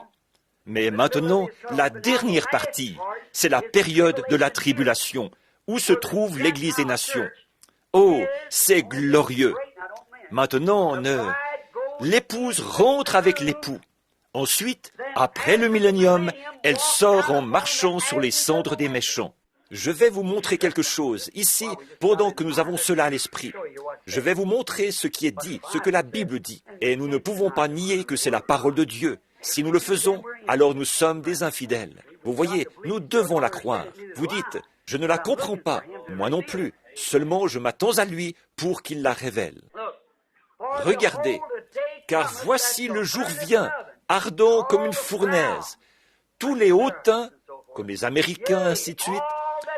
Mais maintenant, la dernière partie, c'est la période de la tribulation, où se trouve l'Église des nations. Oh, c'est glorieux. Maintenant, l'épouse rentre avec l'époux. Ensuite, après le millénium, elle sort en marchant sur les cendres des méchants. Je vais vous montrer quelque chose ici, pendant que nous avons cela à l'esprit. Je vais vous montrer ce qui est dit, ce que la Bible dit. Et nous ne pouvons pas nier que c'est la parole de Dieu. Si nous le faisons, alors nous sommes des infidèles. Vous voyez, nous devons la croire. Vous dites, je ne la comprends pas, moi non plus. Seulement, je m'attends à lui pour qu'il la révèle. Regardez, car voici le jour vient, ardent comme une fournaise. Tous les hautains, comme les Américains, ainsi de suite,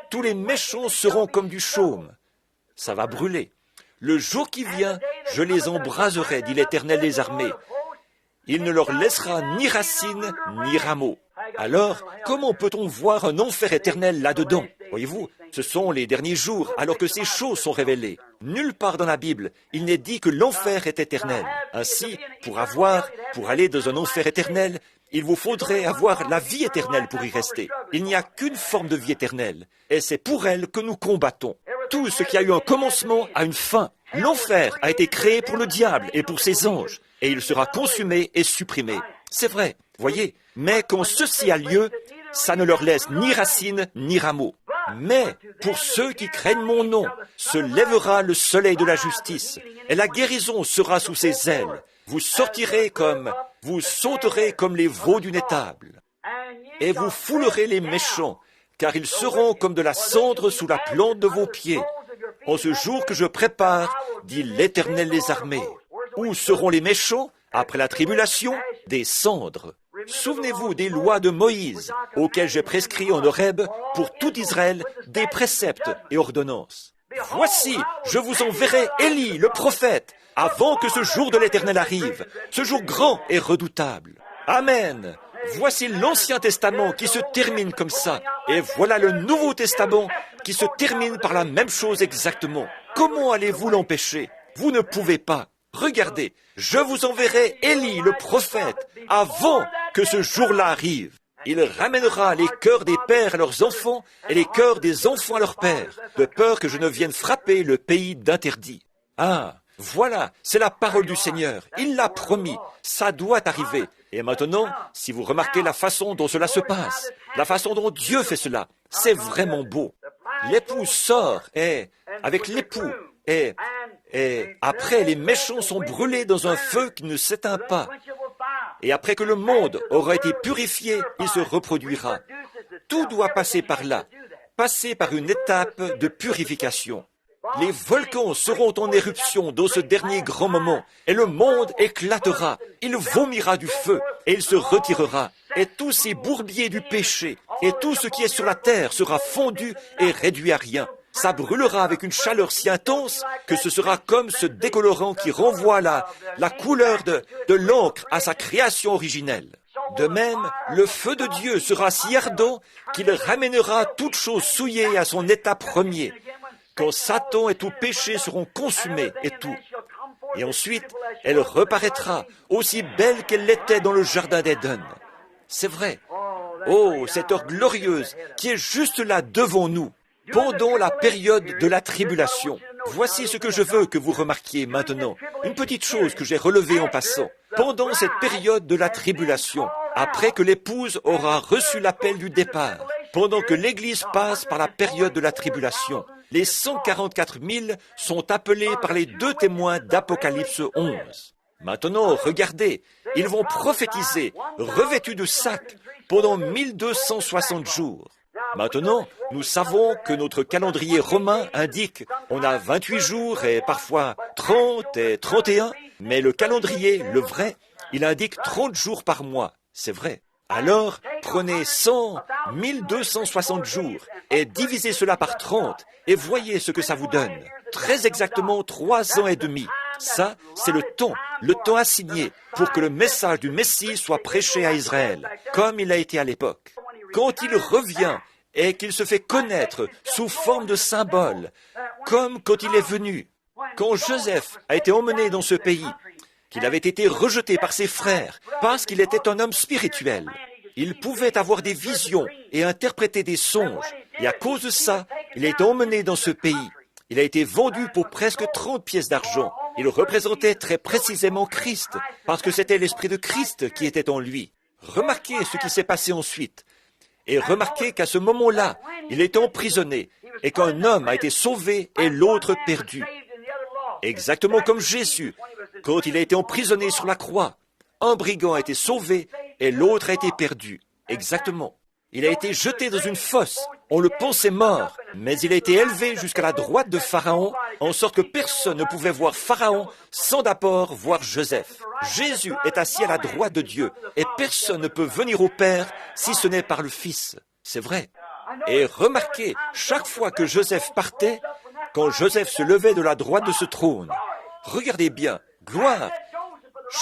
tous les méchants seront comme du chaume. Ça va brûler. Le jour qui vient, je les embraserai, dit l'Éternel des armées. Il ne leur laissera ni racines, ni rameaux. Alors, comment peut-on voir un enfer éternel là-dedans? Voyez-vous, ce sont les derniers jours, alors que ces choses sont révélées. Nulle part dans la Bible, il n'est dit que l'enfer est éternel. Ainsi, pour aller dans un enfer éternel, il vous faudrait avoir la vie éternelle pour y rester. Il n'y a qu'une forme de vie éternelle, et c'est pour elle que nous combattons. Tout ce qui a eu un commencement a une fin. L'enfer a été créé pour le diable et pour ses anges, et il sera consumé et supprimé. C'est vrai, voyez, mais quand ceci a lieu, ça ne leur laisse ni racines ni rameaux. Mais pour ceux qui craignent mon nom, se lèvera le soleil de la justice, et la guérison sera sous ses ailes. Vous sauterez comme les veaux d'une étable, et vous foulerez les méchants, car ils seront comme de la cendre sous la plante de vos pieds. En ce jour que je prépare, dit l'Éternel des armées. Où seront les méchants? Après la tribulation, des cendres. Souvenez-vous des lois de Moïse, auxquelles j'ai prescrit en Horeb pour tout Israël des préceptes et ordonnances. Voici, je vous enverrai Élie, le prophète, avant que ce jour de l'Éternel arrive, ce jour grand et redoutable. Amen. Voici l'Ancien Testament qui se termine comme ça, et voilà le Nouveau Testament qui se termine par la même chose exactement. Comment allez-vous l'empêcher? Vous ne pouvez pas. Regardez, je vous enverrai Élie, le prophète, avant que ce jour-là arrive. Il ramènera les cœurs des pères à leurs enfants et les cœurs des enfants à leurs pères, de peur que je ne vienne frapper le pays d'interdit. Ah, voilà, c'est la parole du Seigneur. Il l'a promis, ça doit arriver. Et maintenant, si vous remarquez la façon dont cela se passe, la façon dont Dieu fait cela, c'est vraiment beau. L'époux sort avec l'époux et après les méchants sont brûlés dans un feu qui ne s'éteint pas. Et après que le monde aura été purifié, il se reproduira. Tout doit passer par là, passer par une étape de purification. Les volcans seront en éruption dans ce dernier grand moment, et le monde éclatera, il vomira du feu, et il se retirera, et tous ces bourbiers du péché, et tout ce qui est sur la terre sera fondu et réduit à rien. Ça brûlera avec une chaleur si intense que ce sera comme ce décolorant qui renvoie la couleur de l'encre à sa création originelle. De même, le feu de Dieu sera si ardent qu'il ramènera toute chose souillée à son état premier, quand Satan et tout péché seront consumés et tout. Et ensuite, elle reparaîtra aussi belle qu'elle l'était dans le jardin d'Éden. C'est vrai. Oh, cette heure glorieuse qui est juste là devant nous, pendant la période de la tribulation. Voici ce que je veux que vous remarquiez maintenant. Une petite chose que j'ai relevée en passant. Pendant cette période de la tribulation, après que l'épouse aura reçu l'appel du départ, pendant que l'Église passe par la période de la tribulation, les 144 000 sont appelés par les 2 témoins d'Apocalypse 11. Maintenant, regardez, ils vont prophétiser, revêtus de sacs, pendant 1260 jours. Maintenant, nous savons que notre calendrier romain indique on a 28 jours et parfois 30 et 31, mais le calendrier, le vrai, il indique 30 jours par mois. C'est vrai. Alors, prenez 1260 jours et divisez cela par 30 et voyez ce que ça vous donne. Très exactement 3 ans et demi. Ça, c'est le temps assigné pour que le message du Messie soit prêché à Israël, comme il a été à l'époque. Quand il revient et qu'il se fait connaître sous forme de symbole, comme quand il est venu, quand Joseph a été emmené dans ce pays, qu'il avait été rejeté par ses frères parce qu'il était un homme spirituel. Il pouvait avoir des visions et interpréter des songes. Et à cause de ça, il a été emmené dans ce pays. Il a été vendu pour presque 30 pièces d'argent. Il représentait très précisément Christ, parce que c'était l'Esprit de Christ qui était en lui. Remarquez ce qui s'est passé ensuite. Et remarquez qu'à ce moment-là, il était emprisonné, et qu'un homme a été sauvé et l'autre perdu. Exactement comme Jésus, quand il a été emprisonné sur la croix. Un brigand a été sauvé et l'autre a été perdu. Exactement. Il a été jeté dans une fosse. On le pensait mort, mais il a été élevé jusqu'à la droite de Pharaon, en sorte que personne ne pouvait voir Pharaon sans d'abord voir Joseph. Jésus est assis à la droite de Dieu, et personne ne peut venir au Père si ce n'est par le Fils. C'est vrai. Et remarquez, chaque fois que Joseph partait, quand Joseph se levait de la droite de ce trône, regardez bien, gloire,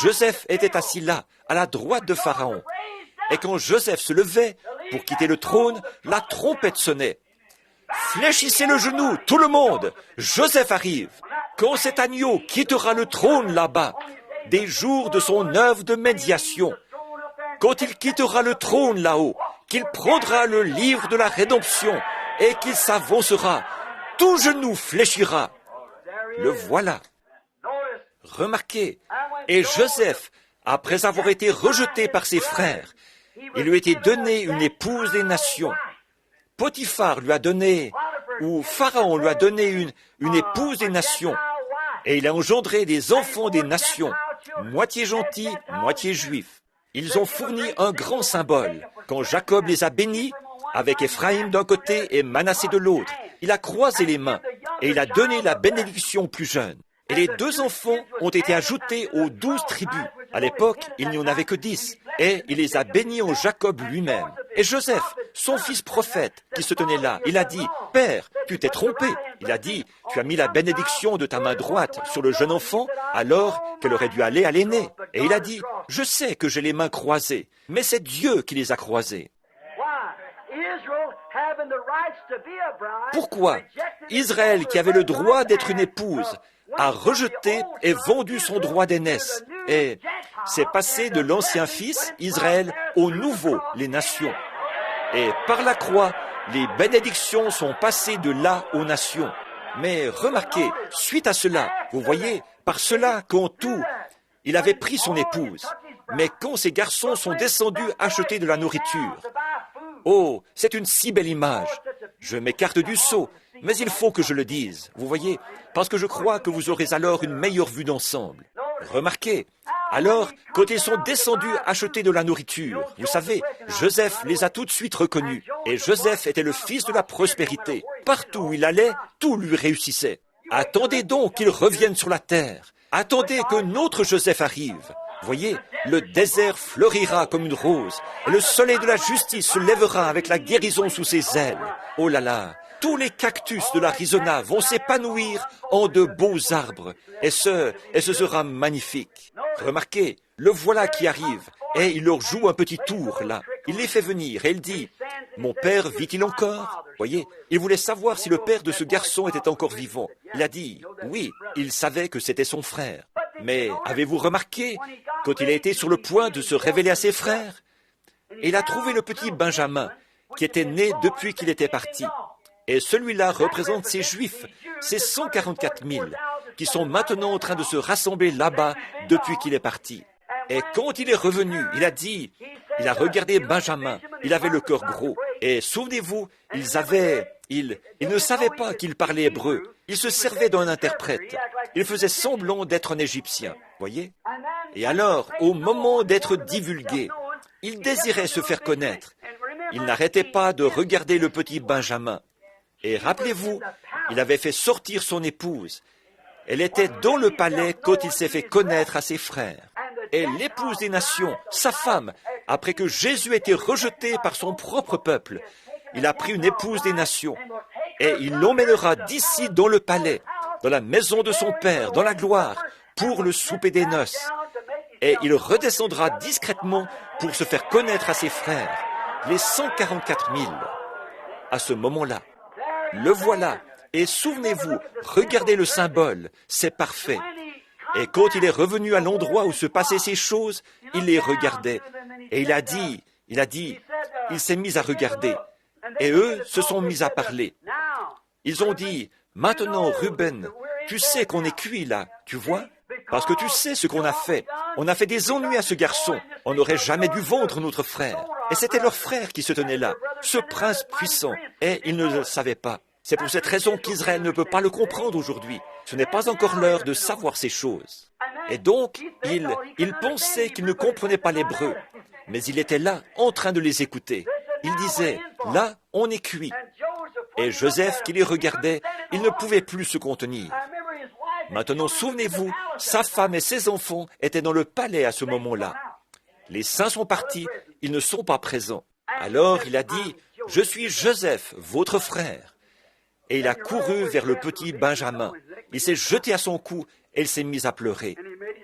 Joseph était assis là, à la droite de Pharaon. Et quand Joseph se levait pour quitter le trône, la trompette sonnait. Fléchissez le genou, tout le monde, Joseph arrive. Quand cet agneau quittera le trône là-bas, des jours de son œuvre de médiation, quand il quittera le trône là-haut, qu'il prendra le livre de la rédemption et qu'il s'avancera, tout genou fléchira. Le voilà. Remarquez, et Joseph, après avoir été rejeté par ses frères, il lui a été donné une épouse des nations. Potiphar lui a donné, ou Pharaon lui a donné une épouse des nations, et il a engendré des enfants des nations, moitié gentils, moitié juifs. Ils ont fourni un grand symbole. Quand Jacob les a bénis, avec Éphraïm d'un côté et Manassé de l'autre, il a croisé les mains et il a donné la bénédiction aux plus jeunes. Et les 2 enfants ont été ajoutés aux 12 tribus. À l'époque, il n'y en avait que 10. Et il les a bénis en Jacob lui-même. Et Joseph, son fils prophète, qui se tenait là, il a dit, « Père, tu t'es trompé. » Il a dit, « Tu as mis la bénédiction de ta main droite sur le jeune enfant, alors qu'elle aurait dû aller à l'aîné. » Et il a dit, « Je sais que j'ai les mains croisées, mais c'est Dieu qui les a croisées. » Pourquoi Israël, qui avait le droit d'être une épouse, a rejeté et vendu son droit d'aînesse, et s'est passé de l'ancien fils, Israël, au nouveau, les nations. Et par la croix, les bénédictions sont passées de là aux nations. Mais remarquez, suite à cela, vous voyez, par cela, qu'en tout, il avait pris son épouse. Mais quand ces garçons sont descendus acheter de la nourriture, oh, c'est une si belle image. Je m'écarte du seau, mais il faut que je le dise, vous voyez, parce que je crois que vous aurez alors une meilleure vue d'ensemble. Remarquez, alors, quand ils sont descendus acheter de la nourriture, vous savez, Joseph les a tout de suite reconnus, et Joseph était le fils de la prospérité. Partout où il allait, tout lui réussissait. Attendez donc qu'il revienne sur la terre. Attendez que notre Joseph arrive. Voyez, le désert fleurira comme une rose, et le soleil de la justice se lèvera avec la guérison sous ses ailes. Oh là là, tous les cactus de l'Arizona vont s'épanouir en de beaux arbres, et ce sera magnifique. Remarquez, le voilà qui arrive, et il leur joue un petit tour là. Il les fait venir, et il dit, « Mon père vit-il encore ?» Voyez, il voulait savoir si le père de ce garçon était encore vivant. Il a dit, oui, il savait que c'était son frère. Mais avez-vous remarqué, quand il a été sur le point de se révéler à ses frères, il a trouvé le petit Benjamin, qui était né depuis qu'il était parti. Et celui-là représente ces Juifs, ces 144 000, qui sont maintenant en train de se rassembler là-bas depuis qu'il est parti. Et quand il est revenu, il a dit, il a regardé Benjamin, il avait le cœur gros. Et souvenez-vous, ils ne savaient pas qu'il parlait hébreu. Ils se servaient d'un interprète. Ils faisaient semblant d'être un Égyptien, voyez. Et alors, au moment d'être divulgué, il désirait se faire connaître. Il n'arrêtait pas de regarder le petit Benjamin. Et rappelez-vous, il avait fait sortir son épouse. Elle était dans le palais quand il s'est fait connaître à ses frères. Et l'épouse des nations, sa femme, après que Jésus ait été rejeté par son propre peuple, il a pris une épouse des nations et il l'emmènera d'ici dans le palais, dans la maison de son Père, dans la gloire, pour le souper des noces. Et il redescendra discrètement pour se faire connaître à ses frères, les 144 000. À ce moment-là, le voilà. Et souvenez-vous, regardez le symbole, c'est parfait. Et quand il est revenu à l'endroit où se passaient ces choses, il les regardait. Et il s'est mis à regarder. Et eux se sont mis à parler. Ils ont dit, maintenant, Ruben, tu sais qu'on est cuit là, tu vois? Parce que tu sais ce qu'on a fait. On a fait des ennuis à ce garçon. On n'aurait jamais dû vendre notre frère. Et c'était leur frère qui se tenait là, ce prince puissant. Et ils ne le savaient pas. C'est pour cette raison qu'Israël ne peut pas le comprendre aujourd'hui. Ce n'est pas encore l'heure de savoir ces choses. Et donc, il pensait qu'il ne comprenait pas l'hébreu. Mais il était là, en train de les écouter. Il disait, là, on est cuit. Et Joseph, qui les regardait, il ne pouvait plus se contenir. Maintenant, souvenez-vous, sa femme et ses enfants étaient dans le palais à ce moment-là. Les saints sont partis, ils ne sont pas présents. Alors il a dit, « Je suis Joseph, votre frère. » Et il a couru vers le petit Benjamin. Il s'est jeté à son cou et il s'est mis à pleurer.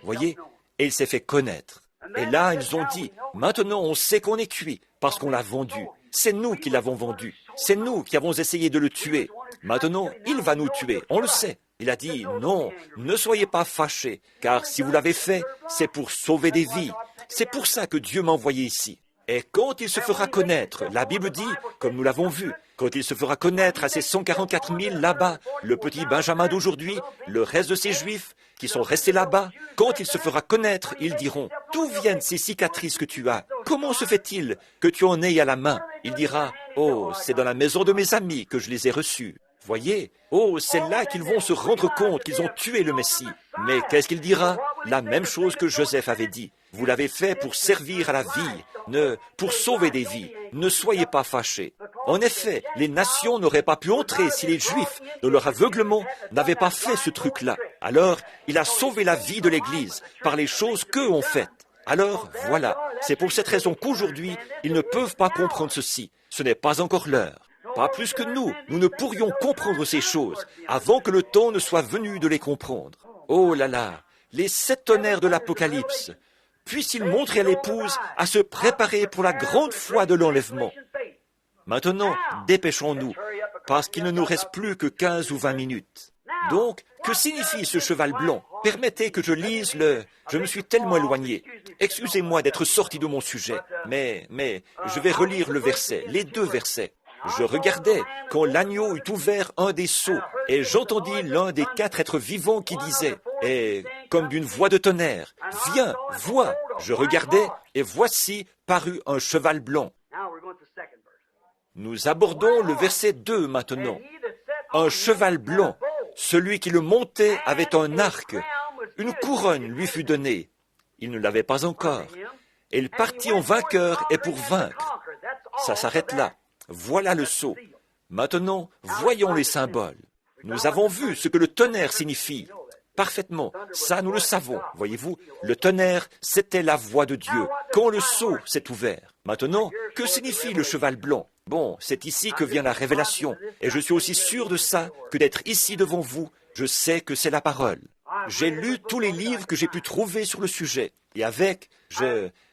Voyez, et il s'est fait connaître. Et là, ils ont dit, « Maintenant, on sait qu'on est cuit parce qu'on l'a vendu. C'est nous qui l'avons vendu. C'est nous qui avons essayé de le tuer. Maintenant, il va nous tuer, on le sait. » Il a dit, non, ne soyez pas fâchés, car si vous l'avez fait, c'est pour sauver des vies. C'est pour ça que Dieu m'a envoyé ici. Et quand il se fera connaître, la Bible dit, comme nous l'avons vu, quand il se fera connaître à ces 144 000 là-bas, le petit Benjamin d'aujourd'hui, le reste de ces Juifs qui sont restés là-bas, quand il se fera connaître, ils diront, d'où viennent ces cicatrices que tu as? Comment se fait-il que tu en aies à la main? Il dira, oh, c'est dans la maison de mes amis que je les ai reçus. Voyez, oh, c'est là qu'ils vont se rendre compte qu'ils ont tué le Messie. Mais qu'est-ce qu'il dira? La même chose que Joseph avait dit. Vous l'avez fait pour servir à la vie, pour sauver des vies. Ne soyez pas fâchés. En effet, les nations n'auraient pas pu entrer si les Juifs, de leur aveuglement, n'avaient pas fait ce truc-là. Alors, il a sauvé la vie de l'Église par les choses qu'eux ont faites. Alors, voilà, c'est pour cette raison qu'aujourd'hui, ils ne peuvent pas comprendre ceci. Ce n'est pas encore l'heure. Pas plus que nous ne pourrions comprendre ces choses avant que le temps ne soit venu de les comprendre. Oh là là, les 7 tonnerres de l'Apocalypse, puissent-ils montrer à l'épouse à se préparer pour la grande foi de l'enlèvement. Maintenant, dépêchons-nous, parce qu'il ne nous reste plus que 15 ou 20 minutes. Donc, que signifie ce cheval blanc? Permettez que je lise le... Je me suis tellement éloigné. Excusez-moi d'être sorti de mon sujet, mais je vais relire le verset, les 2 versets. Je regardais quand l'agneau eut ouvert un des sceaux, et j'entendis l'un des 4 êtres vivants qui disait, et comme d'une voix de tonnerre, « Viens, vois !» Je regardais, et voici parut un cheval blanc. Nous abordons le verset 2 maintenant. Un cheval blanc, celui qui le montait avait un arc, une couronne lui fut donnée. Il ne l'avait pas encore. Et il partit en vainqueur et pour vaincre. Ça s'arrête là. Voilà le sceau. Maintenant, voyons les symboles. Nous avons vu ce que le tonnerre signifie. Parfaitement, ça nous le savons, voyez-vous. Le tonnerre, c'était la voix de Dieu, quand le sceau s'est ouvert. Maintenant, que signifie le cheval blanc? Bon, c'est ici que vient la révélation. Et je suis aussi sûr de ça que d'être ici devant vous, je sais que c'est la parole. J'ai lu tous les livres que j'ai pu trouver sur le sujet. Et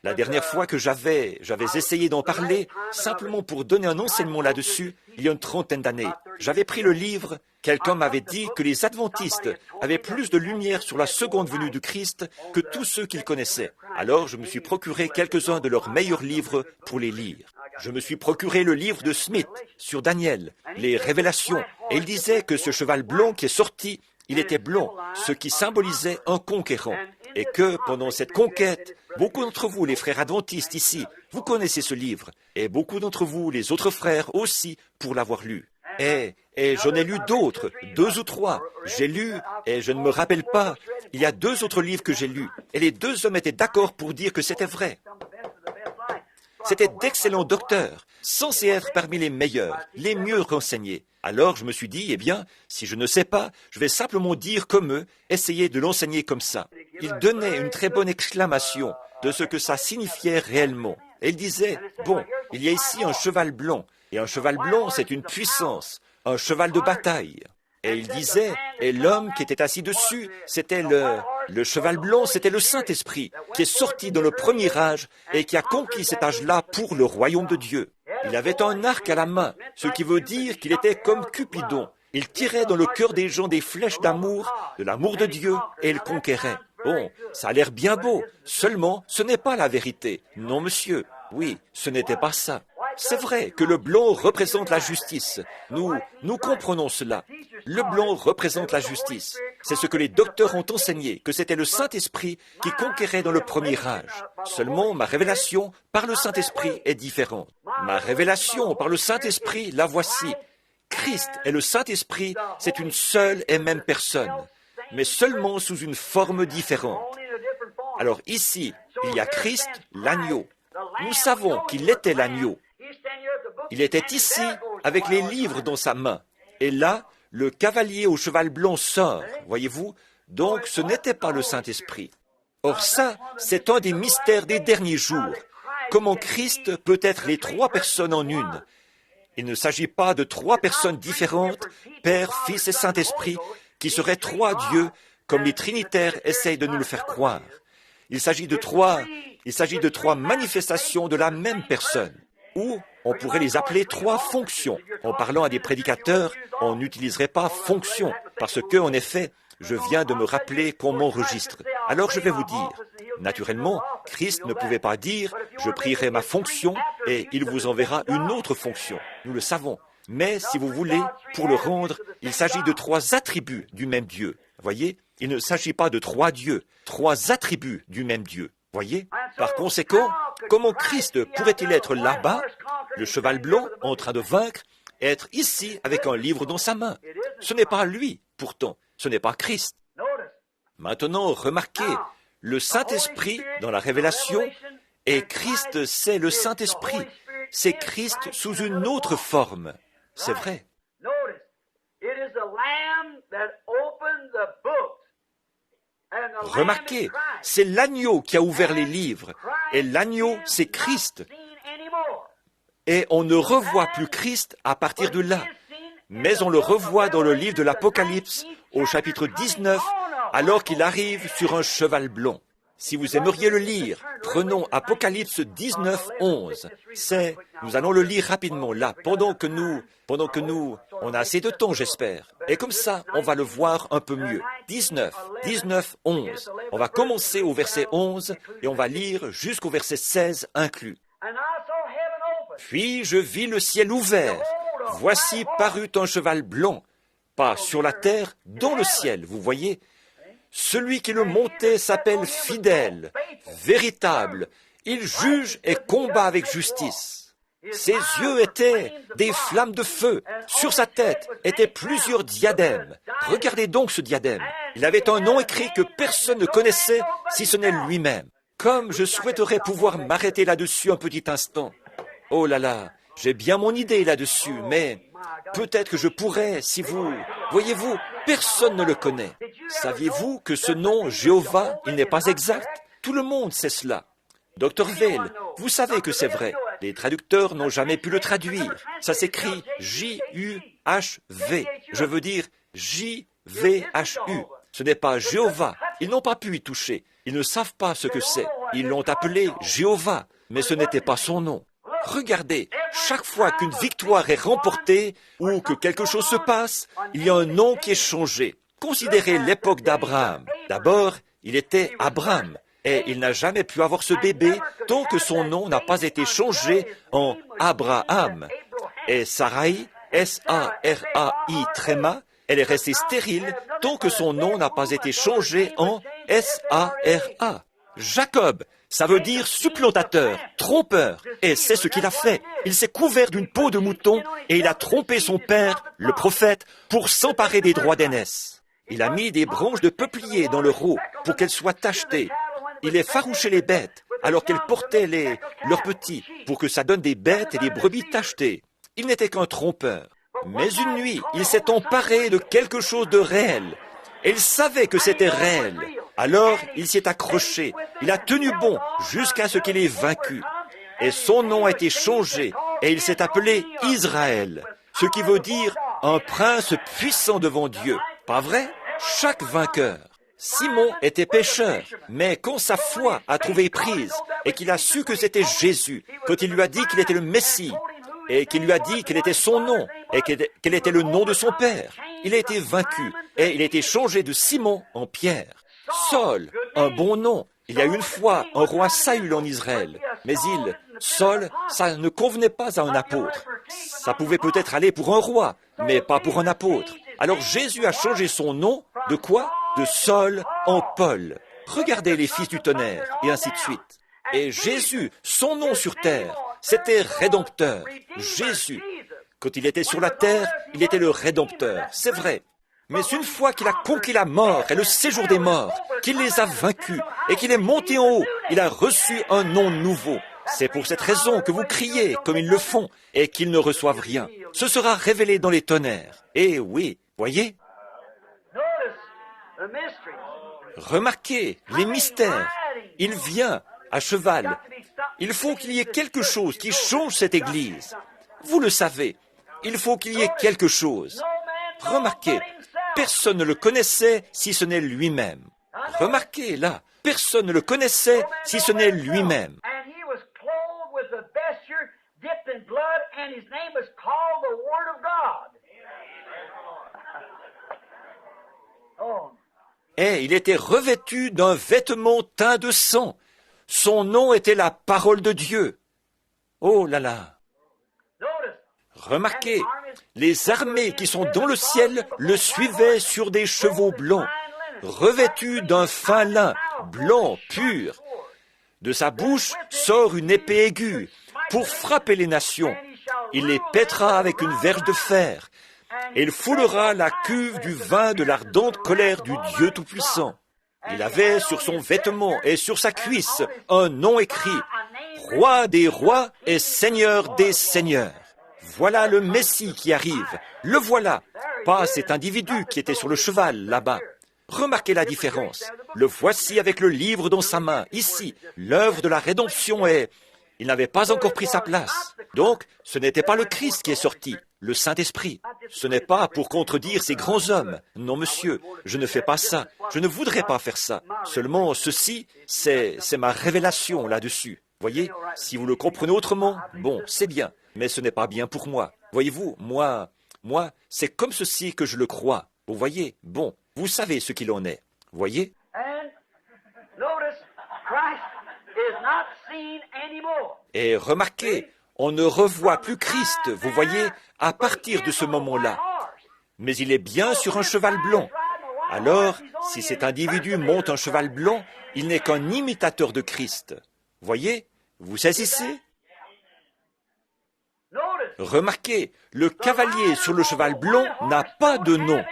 la dernière fois que j'avais essayé d'en parler, simplement pour donner un enseignement là-dessus, il y a une 30aine d'années, j'avais pris le livre, quelqu'un m'avait dit que les adventistes avaient plus de lumière sur la seconde venue du Christ que tous ceux qu'ils connaissaient. Alors je me suis procuré quelques-uns de leurs meilleurs livres pour les lire. Je me suis procuré le livre de Smith sur Daniel, les Révélations, et il disait que ce cheval blanc qui est sorti, il était blanc, ce qui symbolisait un conquérant. Et que pendant cette conquête, beaucoup d'entre vous, les frères adventistes ici, vous connaissez ce livre, et beaucoup d'entre vous, les autres frères aussi, pour l'avoir lu. Et j'en ai lu d'autres, 2 ou 3. J'ai lu, et je ne me rappelle pas, il y a 2 autres livres que j'ai lus, et les 2 hommes étaient d'accord pour dire que c'était vrai. C'était d'excellents docteurs, censés être parmi les meilleurs, les mieux renseignés. Alors je me suis dit, eh bien, si je ne sais pas, je vais simplement dire comme eux, essayer de l'enseigner comme ça. Il donnait une très bonne exclamation de ce que ça signifiait réellement. Et il disait, bon, il y a ici un cheval blanc, et un cheval blanc, c'est une puissance, un cheval de bataille. Et il disait, et l'homme qui était assis dessus, c'était Le cheval blanc, c'était le Saint-Esprit qui est sorti dans le premier âge et qui a conquis cet âge-là pour le royaume de Dieu. Il avait un arc à la main, ce qui veut dire qu'il était comme Cupidon. Il tirait dans le cœur des gens des flèches d'amour, de l'amour de Dieu, et il conquérait. Bon, ça a l'air bien beau, seulement ce n'est pas la vérité. Non, monsieur, oui, ce n'était pas ça. C'est vrai que le blanc représente la justice. Nous comprenons cela. Le blanc représente la justice. C'est ce que les docteurs ont enseigné, que c'était le Saint-Esprit qui conquérait dans le premier âge. Seulement, ma révélation par le Saint-Esprit est différente. Ma révélation par le Saint-Esprit, la voici. Christ et le Saint-Esprit, c'est une seule et même personne, mais seulement sous une forme différente. Alors ici, il y a Christ, l'agneau. Nous savons qu'il était l'agneau. Il était ici avec les livres dans sa main. Et là, le cavalier au cheval blanc sort, voyez-vous. Donc ce n'était pas le Saint-Esprit. Or ça, c'est un des mystères des derniers jours. Comment Christ peut être les trois personnes en une. Il ne s'agit pas de trois personnes différentes, Père, Fils et Saint-Esprit, qui seraient trois dieux, comme les trinitaires essayent de nous le faire croire. Il s'agit de trois manifestations de la même personne, ou on pourrait les appeler trois fonctions. En parlant à des prédicateurs, on n'utiliserait pas fonction, parce que, en effet, je viens de me rappeler qu'on m'enregistre. Alors je vais vous dire, naturellement, Christ ne pouvait pas dire « je prierai ma fonction et il vous enverra une autre fonction ». Nous le savons. Mais si vous voulez, pour le rendre, il s'agit de trois attributs du même Dieu. Voyez, il ne s'agit pas de trois dieux, trois attributs du même Dieu. Voyez? Par conséquent, comment Christ pourrait-il être là-bas, le cheval blanc en train de vaincre, et être ici avec un livre dans sa main? Ce n'est pas lui, pourtant. Ce n'est pas Christ. Maintenant, remarquez, le Saint-Esprit dans la révélation, et Christ, c'est le Saint-Esprit. C'est Christ sous une autre forme. C'est vrai. Remarquez, c'est l'agneau qui a ouvert les livres, et l'agneau, c'est Christ. Et on ne revoit plus Christ à partir de là, mais on le revoit dans le livre de l'Apocalypse, au chapitre 19, alors qu'il arrive sur un cheval blanc. Si vous aimeriez le lire, prenons Apocalypse 19, 11. Nous allons le lire rapidement là, pendant que nous, on a assez de temps, j'espère. Et comme ça, on va le voir un peu mieux. 19, 11. On va commencer au verset 11 et on va lire jusqu'au verset 16 inclus. Puis je vis le ciel ouvert. Voici parut un cheval blanc, pas sur la terre, dans le ciel, vous voyez. Celui qui le montait s'appelle fidèle, véritable. Il juge et combat avec justice. Ses yeux étaient des flammes de feu. Sur sa tête étaient plusieurs diadèmes. Regardez donc ce diadème. Il avait un nom écrit que personne ne connaissait si ce n'est lui-même. Comme je souhaiterais pouvoir m'arrêter là-dessus un petit instant. Oh là là, j'ai bien mon idée là-dessus, mais peut-être que je pourrais, si vous... Voyez-vous, personne ne le connaît. Saviez-vous que ce nom, Jéhovah, il n'est pas exact? Tout le monde sait cela. Dr. Vail, vous savez que c'est vrai. Les traducteurs n'ont jamais pu le traduire. Ça s'écrit J-U-H-V. Je veux dire J-V-H-U. Ce n'est pas Jéhovah. Ils n'ont pas pu y toucher. Ils ne savent pas ce que c'est. Ils l'ont appelé Jéhovah, mais ce n'était pas son nom. Regardez, chaque fois qu'une victoire est remportée ou que quelque chose se passe, il y a un nom qui est changé. Considérez l'époque d'Abraham. D'abord, il était Abraham et il n'a jamais pu avoir ce bébé tant que son nom n'a pas été changé en Abraham. Et Sarai, S-A-R-A-I tréma, elle est restée stérile tant que son nom n'a pas été changé en S-A-R-A. Jacob, ça veut dire supplantateur, trompeur. Et c'est ce qu'il a fait. Il s'est couvert d'une peau de mouton et il a trompé son père, le prophète, pour s'emparer des droits d'aînesse. Il a mis des branches de peuplier dans le rot pour qu'elles soient tachetées. Il a effarouché les bêtes alors qu'elles portaient leurs petits pour que ça donne des bêtes et des brebis tachetées. Il n'était qu'un trompeur. Mais une nuit, il s'est emparé de quelque chose de réel. Et il savait que c'était réel. Alors, il s'y est accroché. Il a tenu bon jusqu'à ce qu'il ait vaincu. Et son nom a été changé et il s'est appelé Israël, ce qui veut dire un prince puissant devant Dieu. Pas vrai? Chaque vainqueur. Simon était pécheur, mais quand sa foi a trouvé prise et qu'il a su que c'était Jésus, quand il lui a dit qu'il était le Messie, et qu'il lui a dit quel était son nom, et quel était le nom de son père, il a été vaincu, et il a été changé de Simon en Pierre. Saul, un bon nom. Il y a une fois un roi Saül en Israël, mais Saul, ça ne convenait pas à un apôtre. Ça pouvait peut-être aller pour un roi, mais pas pour un apôtre. Alors Jésus a changé son nom de quoi? De Saul en Paul. Regardez les fils du tonnerre, et ainsi de suite. Et Jésus, son nom sur terre, c'était Rédempteur. Jésus, quand il était sur la terre, il était le Rédempteur, c'est vrai. Mais une fois qu'il a conquis la mort et le séjour des morts, qu'il les a vaincus et qu'il est monté en haut, il a reçu un nom nouveau. C'est pour cette raison que vous criez comme ils le font et qu'ils ne reçoivent rien. Ce sera révélé dans les tonnerres. Et oui, voyez? Remarquez les mystères. Il vient à cheval. Il faut qu'il y ait quelque chose qui change cette Église. Vous le savez, il faut qu'il y ait quelque chose. Remarquez, personne ne le connaissait si ce n'est lui-même. Remarquez là, personne ne le connaissait si ce n'est lui-même. Et il était revêtu d'un vêtement teint de sang. Son nom était la parole de Dieu. Oh là là! Remarquez, les armées qui sont dans le ciel le suivaient sur des chevaux blancs, revêtus d'un fin lin, blanc, pur. De sa bouche sort une épée aiguë pour frapper les nations. Il les pètera avec une verge de fer. Et il foulera la cuve du vin de l'ardente colère du Dieu Tout-Puissant. Il avait sur son vêtement et sur sa cuisse un nom écrit, Roi des rois et Seigneur des seigneurs. Voilà le Messie qui arrive. Le voilà. Pas cet individu qui était sur le cheval là-bas. Remarquez la différence. Le voici avec le livre dans sa main. Ici, l'œuvre de la rédemption est... Il n'avait pas encore pris sa place. Donc, ce n'était pas le Christ qui est sorti, le Saint-Esprit. Ce n'est pas pour contredire ces grands hommes. Non, monsieur, je ne fais pas ça. Je ne voudrais pas faire ça. Seulement, ceci, c'est ma révélation là-dessus. Voyez, si vous le comprenez autrement, bon, c'est bien. Mais ce n'est pas bien pour moi. Voyez-vous, moi, c'est comme ceci que je le crois. Vous voyez, bon, vous savez ce qu'il en est. Voyez? Et remarquez, on ne revoit plus Christ, vous voyez, à partir de ce moment-là. Mais il est bien sur un cheval blanc. Alors, si cet individu monte un cheval blanc, il n'est qu'un imitateur de Christ. Voyez, vous saisissez? Remarquez, le cavalier sur le cheval blanc n'a pas de nom.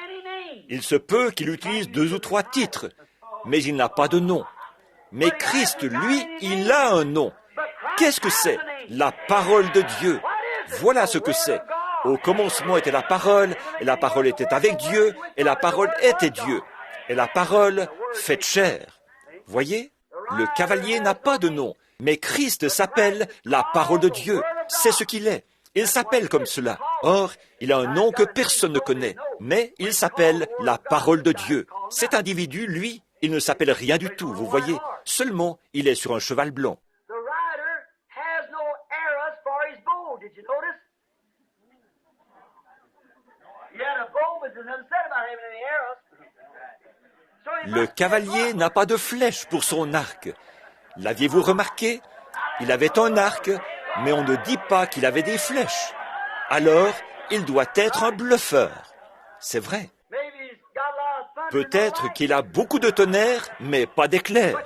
Il se peut qu'il utilise 2 ou 3 titres, mais il n'a pas de nom. Mais Christ, lui, il a un nom. Qu'est-ce que c'est? La parole de Dieu. Voilà ce que c'est. Au commencement était la parole, et la parole était avec Dieu, et la parole était Dieu. Et la parole faite chair. Voyez? Le cavalier n'a pas de nom, mais Christ s'appelle la parole de Dieu. C'est ce qu'il est. Il s'appelle comme cela. Or, il a un nom que personne ne connaît, mais il s'appelle la parole de Dieu. Cet individu, lui, il ne s'appelle rien du tout, vous voyez. Seulement, il est sur un cheval blanc. Le cavalier n'a pas de flèche pour son arc. L'aviez-vous remarqué? Il avait un arc, mais on ne dit pas qu'il avait des flèches. Alors, il doit être un bluffeur. C'est vrai. Peut-être qu'il a beaucoup de tonnerre, mais pas d'éclair.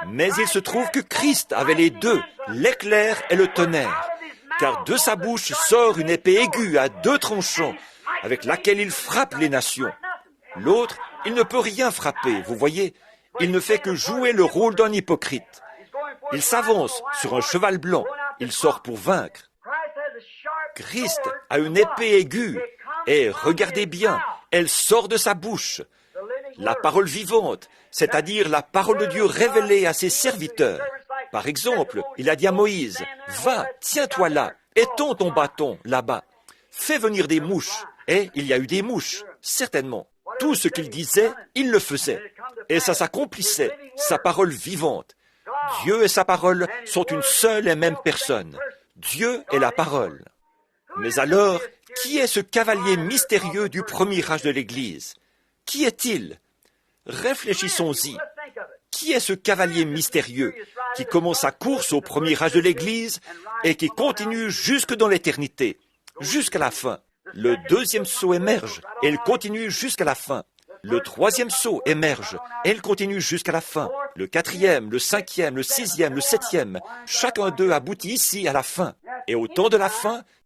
Mais il se trouve que Christ avait les deux, l'éclair et le tonnerre. Car de sa bouche sort une épée aiguë à 2 tranchants, avec laquelle il frappe les nations. L'autre, il ne peut rien frapper, vous voyez. Il ne fait que jouer le rôle d'un hypocrite. Il s'avance sur un cheval blanc. Il sort pour vaincre. Christ a une épée aiguë. Et regardez bien, elle sort de sa bouche. La parole vivante, c'est-à-dire la parole de Dieu révélée à ses serviteurs. Par exemple, il a dit à Moïse, « Va, tiens-toi là, étends ton bâton là-bas. Fais venir des mouches. » Et il y a eu des mouches, certainement. Tout ce qu'il disait, il le faisait. Et ça s'accomplissait, sa parole vivante. Dieu et sa parole sont une seule et même personne. Dieu est la parole. Mais alors, qui est ce cavalier mystérieux du premier âge de l'Église? Qui est-il? Réfléchissons-y. Qui est ce cavalier mystérieux qui commence sa course au premier âge de l'Église et qui continue jusque dans l'éternité, jusqu'à la fin? Le deuxième sceau émerge et il continue jusqu'à la fin. Le troisième sceau émerge et il continue jusqu'à la fin. Le quatrième, le cinquième, le sixième, le septième, chacun d'eux aboutit ici à la fin. Et au temps de la fin,